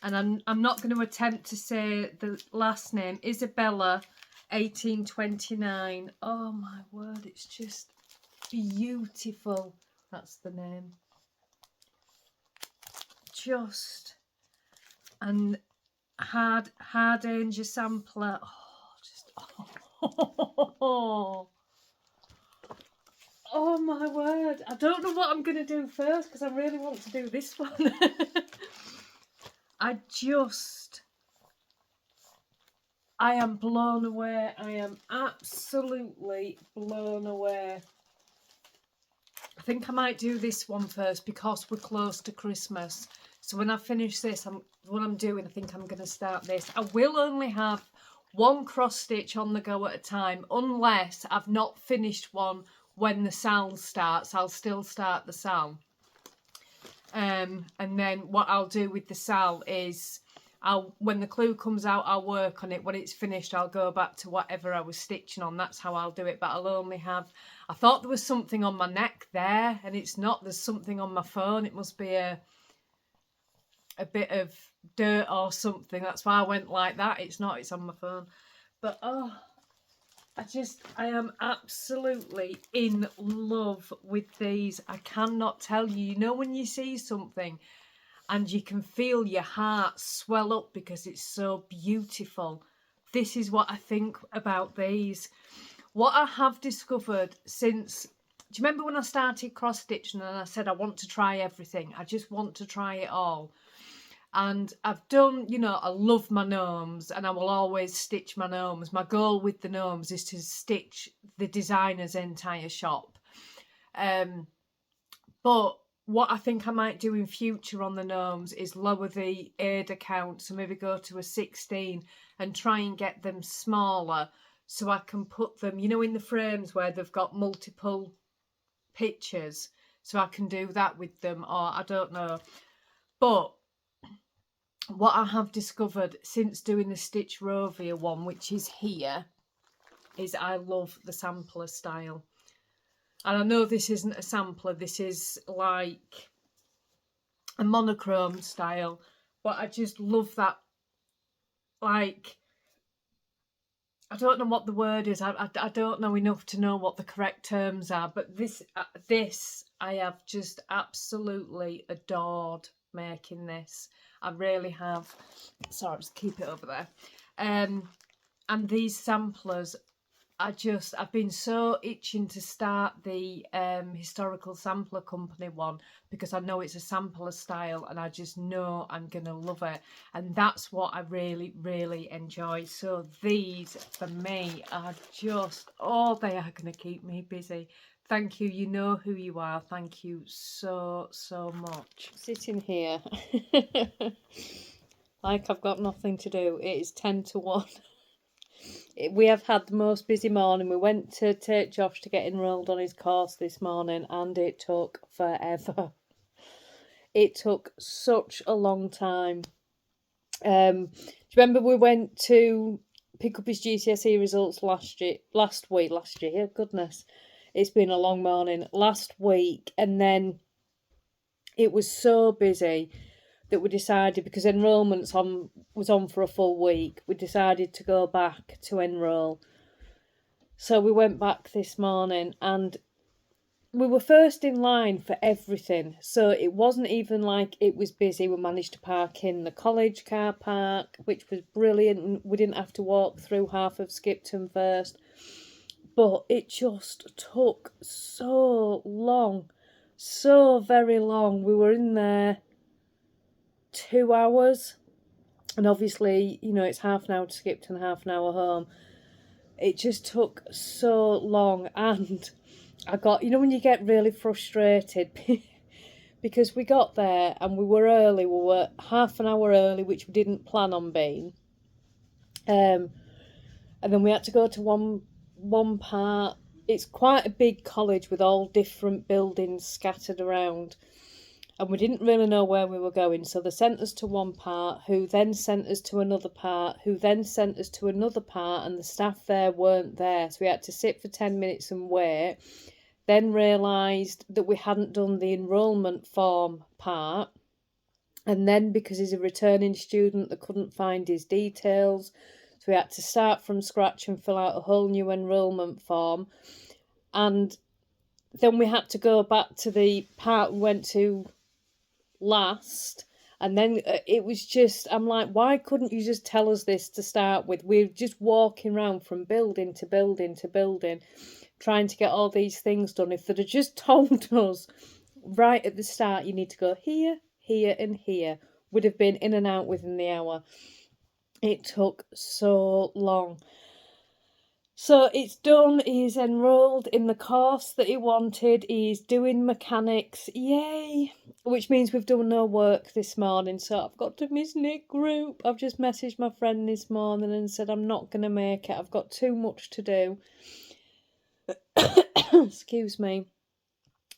And I'm not going to attempt to say the last name. Isabella 1829. Oh my word, it's just beautiful. That's the name. Just and hard danger sampler. Oh, just oh my word. I don't know what I'm going to do first because I really want to do this one. I am blown away. I am absolutely blown away. I think I might do this one first because we're close to Christmas. So when I finish this, what I'm doing, I think I'm going to start this. I will only have one cross stitch on the go at a time, unless I've not finished one when the sal starts. I'll still start the sal. And then what I'll do with the sal is when the clue comes out, I'll work on it. When it's finished, I'll go back to whatever I was stitching on. That's how I'll do it. But I'll only have, I thought there was something on my neck there, and it's not. There's something on my phone. It must be a bit of dirt or something. That's why I went like that. It's not, it's on my phone. But oh, I am absolutely in love with these. I cannot tell you. You know when you see something and you can feel your heart swell up because it's so beautiful. This is what I think about these. What I have discovered since, do you remember when I started cross stitching and I said I want to try everything? I just want to try it all. And I've done, you know, I love my gnomes and I will always stitch my gnomes. My goal with the gnomes is to stitch the designer's entire shop. But what I think I might do in future on the gnomes is lower the Ada count, so maybe go to a 16 and try and get them smaller so I can put them, you know, in the frames where they've got multiple pictures, so I can do that with them, or I don't know. But what I have discovered since doing the Stitch Rovia one, which is here, is I love the sampler style. And I know this isn't a sampler, this is like a monochrome style, but I just love that, like, I don't know what the word is, I don't know enough to know what the correct terms are, but this I have just absolutely adored making this. I really have. Sorry, just keep it over there. And these samplers, I've been so itching to start the historical sampler company one because I know it's a sampler style and I just know I'm gonna love it, and that's what I really, really enjoy. So these for me are just, oh, they are gonna keep me busy. Thank you, you know who you are. Thank you so much. Sitting here like I've got nothing to do. It is 10 to 1. We have had the most busy morning. We went to take Josh to get enrolled on his course this morning and it took forever. It took such a long time. Do you remember we went to pick up his GCSE results last year? Goodness, it's been a long morning. Last week, and then it was so busy that we decided, because enrolment was on for a full week, we decided to go back to enrol. So we went back this morning and we were first in line for everything. So it wasn't even like it was busy. We managed to park in the college car park, which was brilliant. We didn't have to walk through half of Skipton first. But it just took so long. So very long. We were in there 2 hours, and obviously, you know, it's half an hour to Skipton, half an hour home. It just took so long, and I got, you know, when you get really frustrated because we got there and we were early. We were half an hour early, which we didn't plan on being, and then we had to go to one part. It's quite a big college with all different buildings scattered around, and we didn't really know where we were going. So they sent us to one part, who then sent us to another part, who then sent us to another part, and the staff there weren't there. So we had to sit for 10 minutes and wait. Then realised that we hadn't done the enrolment form part. And then, because he's a returning student, they couldn't find his details. So we had to start from scratch and fill out a whole new enrolment form. And then we had to go back to the part we went to last, and then it was just, I'm like, why couldn't you just tell us this to start with? We're just walking around from building to building to building trying to get all these things done. If they'd have just told us right at the start, you need to go here, here and here, we'd have been in and out within the hour. It took so long. So it's done. He's enrolled in the course that he wanted. He's doing mechanics. Yay! Which means we've done no work this morning. So I've got to miss knit group. I've just messaged my friend this morning and said I'm not going to make it. I've got too much to do. Excuse me.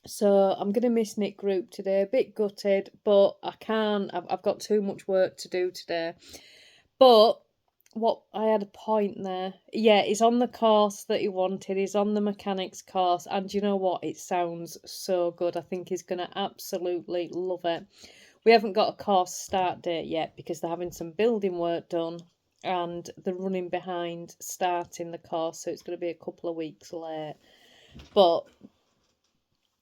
So I'm going to miss knit group today. A bit gutted, but I can't. I've got too much work to do today. But what I had a point there. Yeah, he's on the course that he wanted. He's on the mechanics course, and you know what? It sounds so good. I think he's going to absolutely love it. We haven't got a course start date yet because they're having some building work done and they're running behind starting the course, so it's going to be a couple of weeks late. But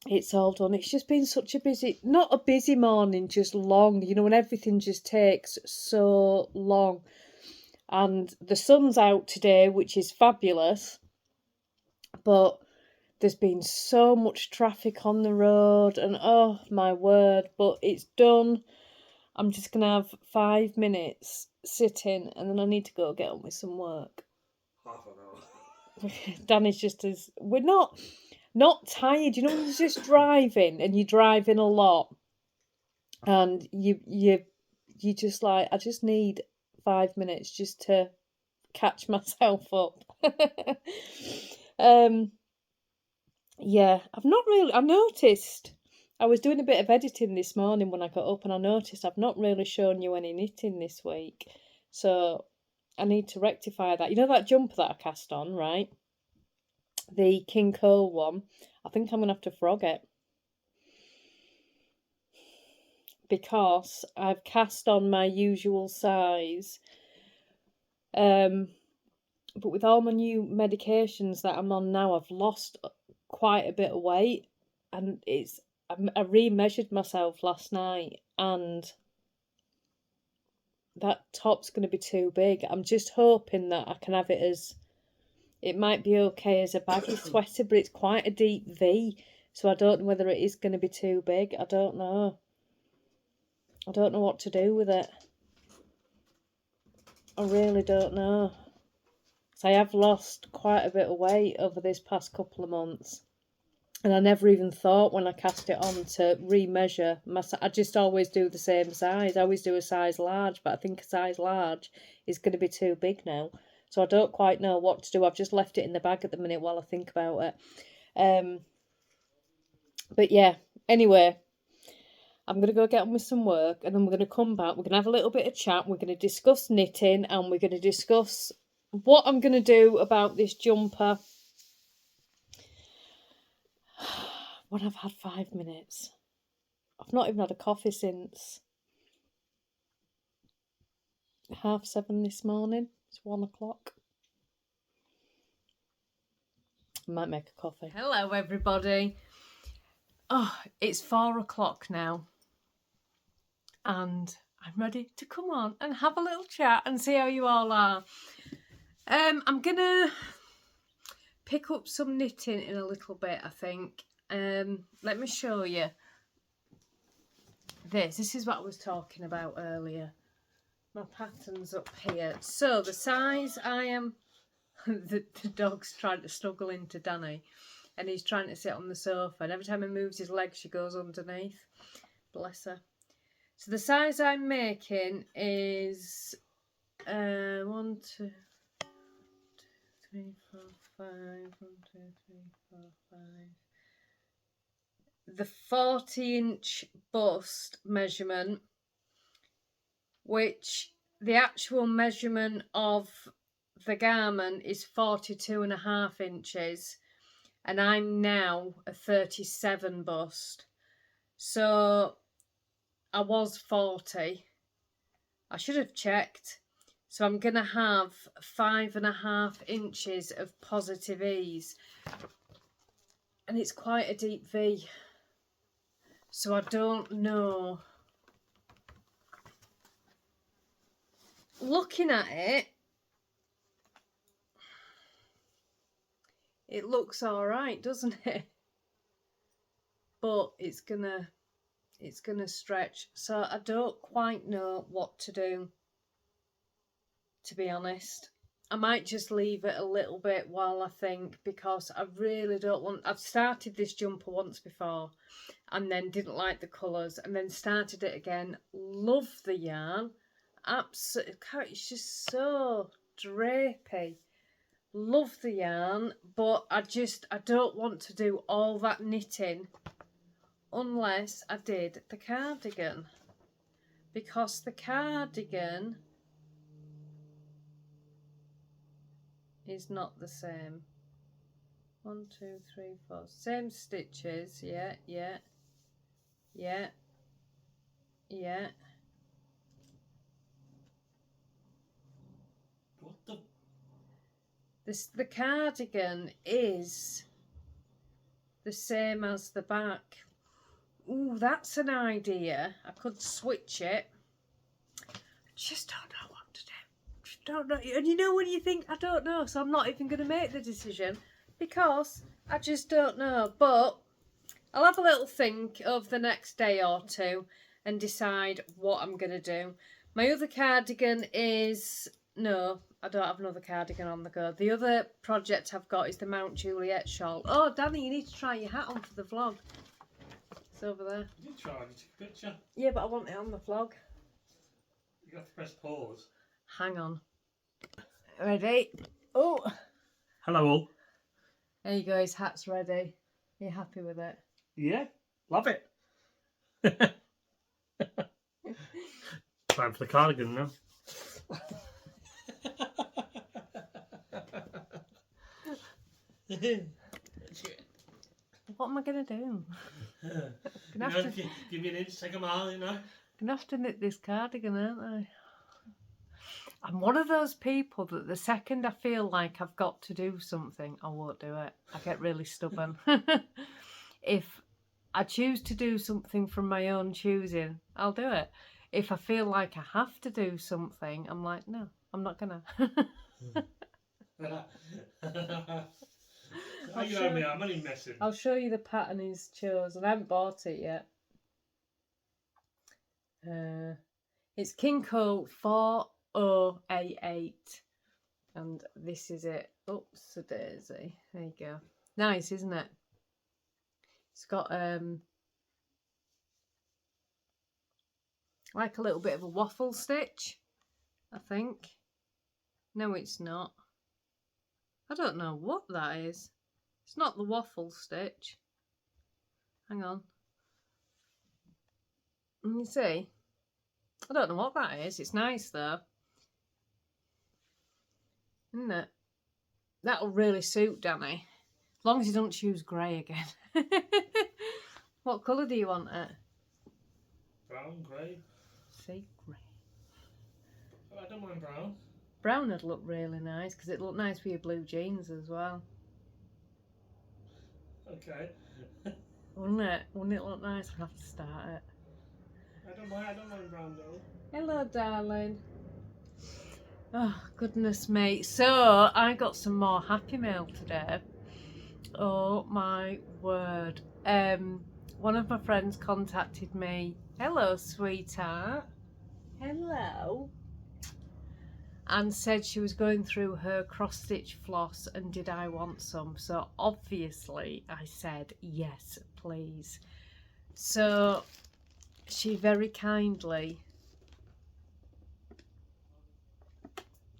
it's all done. It's just been such a busy, not a busy morning, just long, you know, when everything just takes so long. And the sun's out today, which is fabulous, but there's been so much traffic on the road, and oh my word, but it's done. I'm just going to have 5 minutes sitting, and then I need to go get on with some work. Half an hour. Danny's just as... We're not tired, you know, when you're just driving, and you're driving a lot, and you just like, I just need 5 minutes just to catch myself up. Yeah, I noticed, I was doing a bit of editing this morning when I got up, and I noticed I've not really shown you any knitting this week. So I need to rectify that. You know that jumper that I cast on, right? The King Cole one. I think I'm going to have to frog it. Because I've cast on my usual size. But with all my new medications that I'm on now, I've lost quite a bit of weight, and I re-measured myself last night, and that top's going to be too big. I'm just hoping that I can have it as, it might be okay as a baggy sweater, but it's quite a deep V, so I don't know whether it is going to be too big. I don't know what to do with it. I really don't know. So I have lost quite a bit of weight over this past couple of months. And I never even thought when I cast it on to re-measure. I just always do the same size. I always do a size large, but I think a size large is going to be too big now. So I don't quite know what to do. I've just left it in the bag at the minute while I think about it. But yeah, anyway, I'm going to go get on with some work, and then we're going to come back. We're going to have a little bit of chat. We're going to discuss knitting, and we're going to discuss what I'm going to do about this jumper when I've had 5 minutes. I've not even had a coffee since 7:30 this morning. It's 1 o'clock. I might make a coffee. Hello, everybody. Oh, it's 4 o'clock now, and I'm ready to come on and have a little chat and see how you all are. I'm gonna pick up some knitting in a little bit, I think. Let me show you this. This is what I was talking about earlier. My pattern's up here. So the size I am... the dog's trying to snuggle into Danny, and he's trying to sit on the sofa, and every time he moves his leg she goes underneath. Bless her. So the size I'm making is 1, 2, 3, 4, 5. 1, 2, 3, 4, 5. The 40-inch bust measurement, which the actual measurement of the garment is 42.5 inches, and I'm now a 37 bust. So I was 40. I should have checked. So I'm going to have 5.5 inches of positive ease. And it's quite a deep V. So I don't know. Looking at it, it looks all right, doesn't it? But it's gonna stretch. So I don't quite know what to do, to be honest. I might just leave it a little bit while I think, because I really don't want... I've started this jumper once before and then didn't like the colours, and then started it again. Love the yarn. Absolutely. It's just so drapey. Love the yarn, but I don't want to do all that knitting unless I did the cardigan, because the cardigan is not the same. 1, 2, 3, 4, same stitches. Yeah. What the? The cardigan is the same as the back. Ooh, that's an idea. I could switch it. Just don't know what to do. Just don't know. And you know when you think, I don't know, so I'm not even going to make the decision because I just don't know. But I'll have a little think over the next day or two and decide what I'm going to do. My other cardigan is... No, I don't have another cardigan on the go. The other project I've got is the Mount Juliet shawl. Oh, Danny, you need to try your hat on for the vlog. It's over there. You did try, you took a picture. Yeah, but I want it on the vlog. You have to press pause. Hang on. Ready? Oh! Hello all. There you go, his hat's ready. Are you happy with it? Yeah, love it. Time for the cardigan now. What am I going to do? Give me an inch, take a mile, you know. I'm going to have to knit this cardigan, aren't I? I'm one of those people that the second I feel like I've got to do something, I won't do it. I get really stubborn. If I choose to do something from my own choosing, I'll do it. If I feel like I have to do something, I'm like, no, I'm not gonna. I'm only messing. I'll show you the pattern he's chosen. I haven't bought it yet. It's Kinko 4088, and this is it. Oops, a daisy. There you go. Nice, isn't it? It's got like a little bit of a waffle stitch, I think. No, it's not. I don't know what that is. It's not the waffle stitch. Hang on. You see? I don't know what that is. It's nice though. Isn't it? That'll really suit Danny. As long as he doesn't choose grey again. What colour do you want it? Brown, grey. See, grey. Oh, I don't mind brown. Brown would look really nice because it looked nice with your blue jeans as well. Okay. Wouldn't it? Wouldn't it look nice? I'll have to start it. I don't mind brown though. Hello, darling. Oh, goodness me. So, I got some more Happy Mail today. Oh, my word. One of my friends contacted me. Hello, sweetheart. Hello. And said she was going through her cross-stitch floss and did I want some. So, obviously, I said, yes, please. So, she very kindly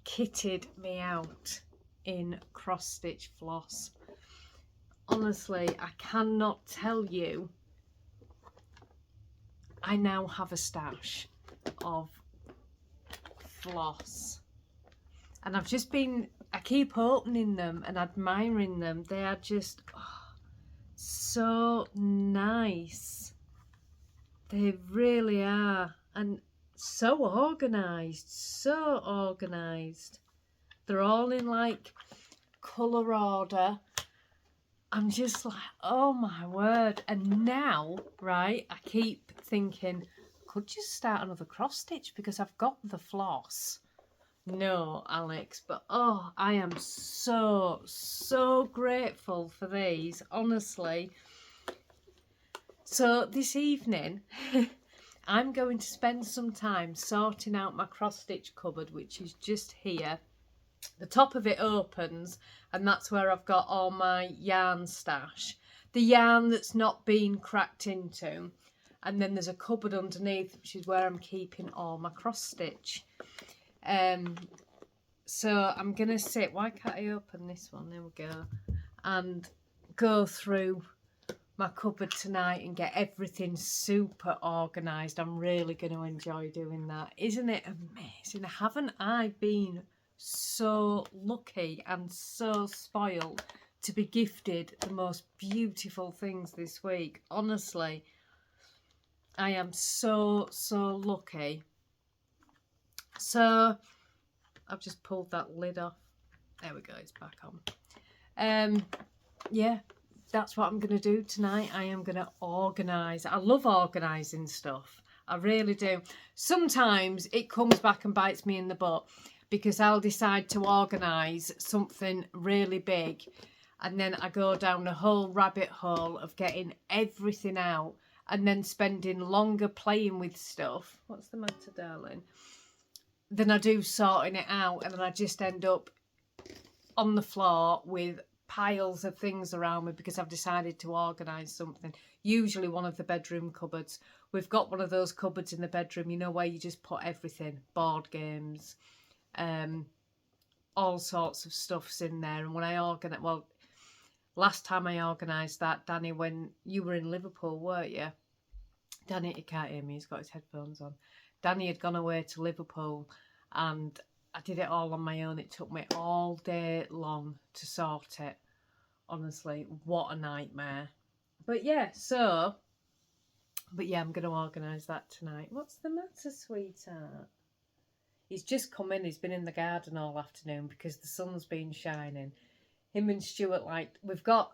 kitted me out in cross-stitch floss. Honestly, I cannot tell you. I now have a stash of floss. And I've just been, I keep opening them and admiring them. They are just so nice. They really are. And so organised, so organised. They're all in like colour order. I'm just like, oh my word. And now, right, I keep thinking, I could just start another cross stitch because I've got the floss. No, Alex, but oh, I am so, so grateful for these, honestly. So this evening, I'm going to spend some time sorting out my cross stitch cupboard, which is just here. The top of it opens and that's where I've got all my yarn stash. The yarn that's not been cracked into. And then there's a cupboard underneath, which is where I'm keeping all my cross stitch. So I'm going to sit, why can't I open this one? There we go. And go through my cupboard tonight and get everything super organised. I'm really going to enjoy doing that. Isn't it amazing? Haven't I been so lucky and so spoiled to be gifted the most beautiful things this week? Honestly, I am so lucky. So I've just pulled that lid off. There we go, it's back on. Yeah, that's what I'm going to do tonight. I am going to organise. I love organising stuff. I really do. Sometimes it comes back and bites me in the butt because I'll decide to organise something really big and then I go down a whole rabbit hole of getting everything out and then spending longer playing with stuff. What's the matter, darling? Than I do sorting it out, and then I just end up on the floor with piles of things around me because I've decided to organise something. Usually one of the bedroom cupboards. We've got one of those cupboards in the bedroom, you know, where you just put everything, board games, all sorts of stuff's in there. And when I organise, well, last time I organised that, Danny, when you were in Liverpool, weren't you? Danny, he can't hear me, he's got his headphones on. Danny had gone away to Liverpool and I did it all on my own. It took me all day long to sort it. Honestly, what a nightmare. But yeah, I'm going to organise that tonight. What's the matter, sweetheart? He's just come in. He's been in the garden all afternoon because the sun's been shining. Him and Stuart, we've got,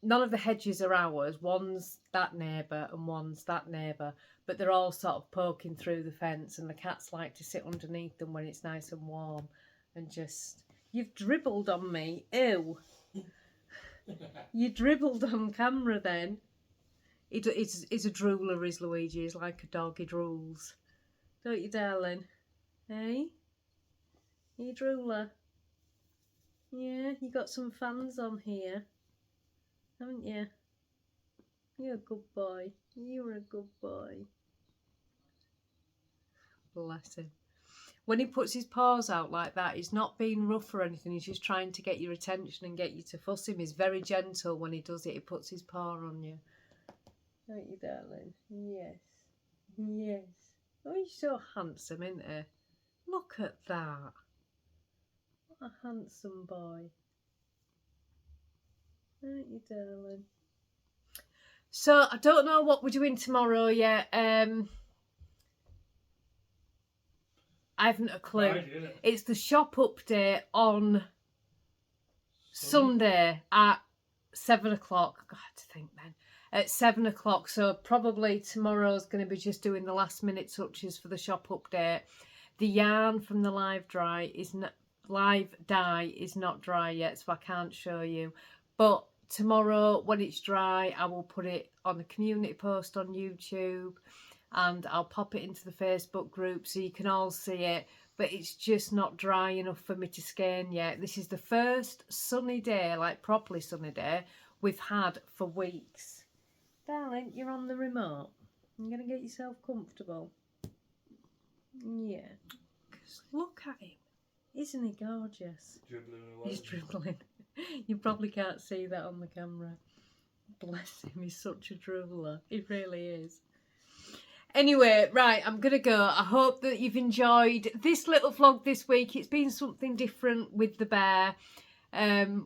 none of the hedges are ours. One's that neighbour and one's that neighbour. But they're all sort of poking through the fence and the cats like to sit underneath them when it's nice and warm. And just, you've dribbled on me. Ew. You dribbled on camera then. He's a drooler, is Luigi. He's like a dog, he drools. Don't you, darling? Hey? Are you drooler? Yeah, you got some fans on here, haven't you? You're a good boy. You're a good boy. Bless him. When he puts his paws out like that, he's not being rough or anything. He's just trying to get your attention and get you to fuss him. He's very gentle when he does it. He puts his paw on you. Aren't you, darling? Yes. Yes. Oh, he's so handsome, isn't he? Look at that. What a handsome boy. Aren't you, darling? So, I don't know what we're doing tomorrow yet. I haven't a clue. It's the shop update on Sunday at 7 o'clock. I had to think then. At 7 o'clock. So probably tomorrow's going to be just doing the last minute touches for the shop update. The yarn from the live dye is not dry yet, so I can't show you. But tomorrow, when it's dry, I will put it on a community post on YouTube. And I'll pop it into the Facebook group so you can all see it, but it's just not dry enough for me to skein yet. This is the first sunny day, like properly sunny day, we've had for weeks. Darling, you're on the remote. You're going to get yourself comfortable. Yeah. Because look at him. Isn't he gorgeous? Dribbling away. He's dribbling. You probably can't see that on the camera. Bless him, he's such a drooler. He really is. Anyway, right, I'm going to go. I hope that you've enjoyed this little vlog this week. It's been something different with the bear,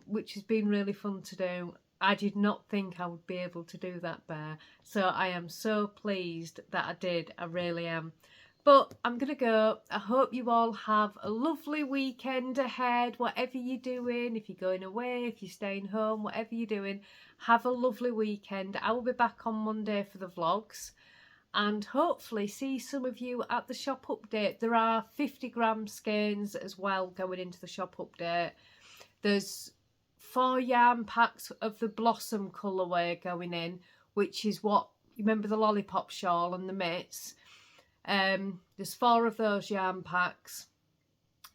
which has been really fun to do. I did not think I would be able to do that bear. So I am so pleased that I did. I really am. But I'm going to go. I hope you all have a lovely weekend ahead, whatever you're doing. If you're going away, if you're staying home, whatever you're doing, have a lovely weekend. I will be back on Monday for the vlogs. And hopefully see some of you at the shop update. There are 50-gram skeins as well going into the shop update. There's 4 yarn packs of the Blossom colourway going in, which is what, you remember the lollipop shawl and the mitts? There's 4 of those yarn packs.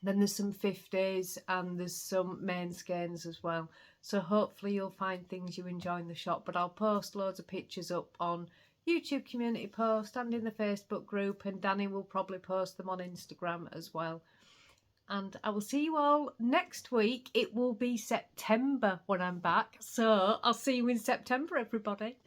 Then there's some 50s and there's some main skeins as well. So hopefully you'll find things you enjoy in the shop. But I'll post loads of pictures up on YouTube community post and in the Facebook group, and Danny will probably post them on Instagram as well. And I will see you all next week. It will be September when I'm back. So I'll see you in September, everybody.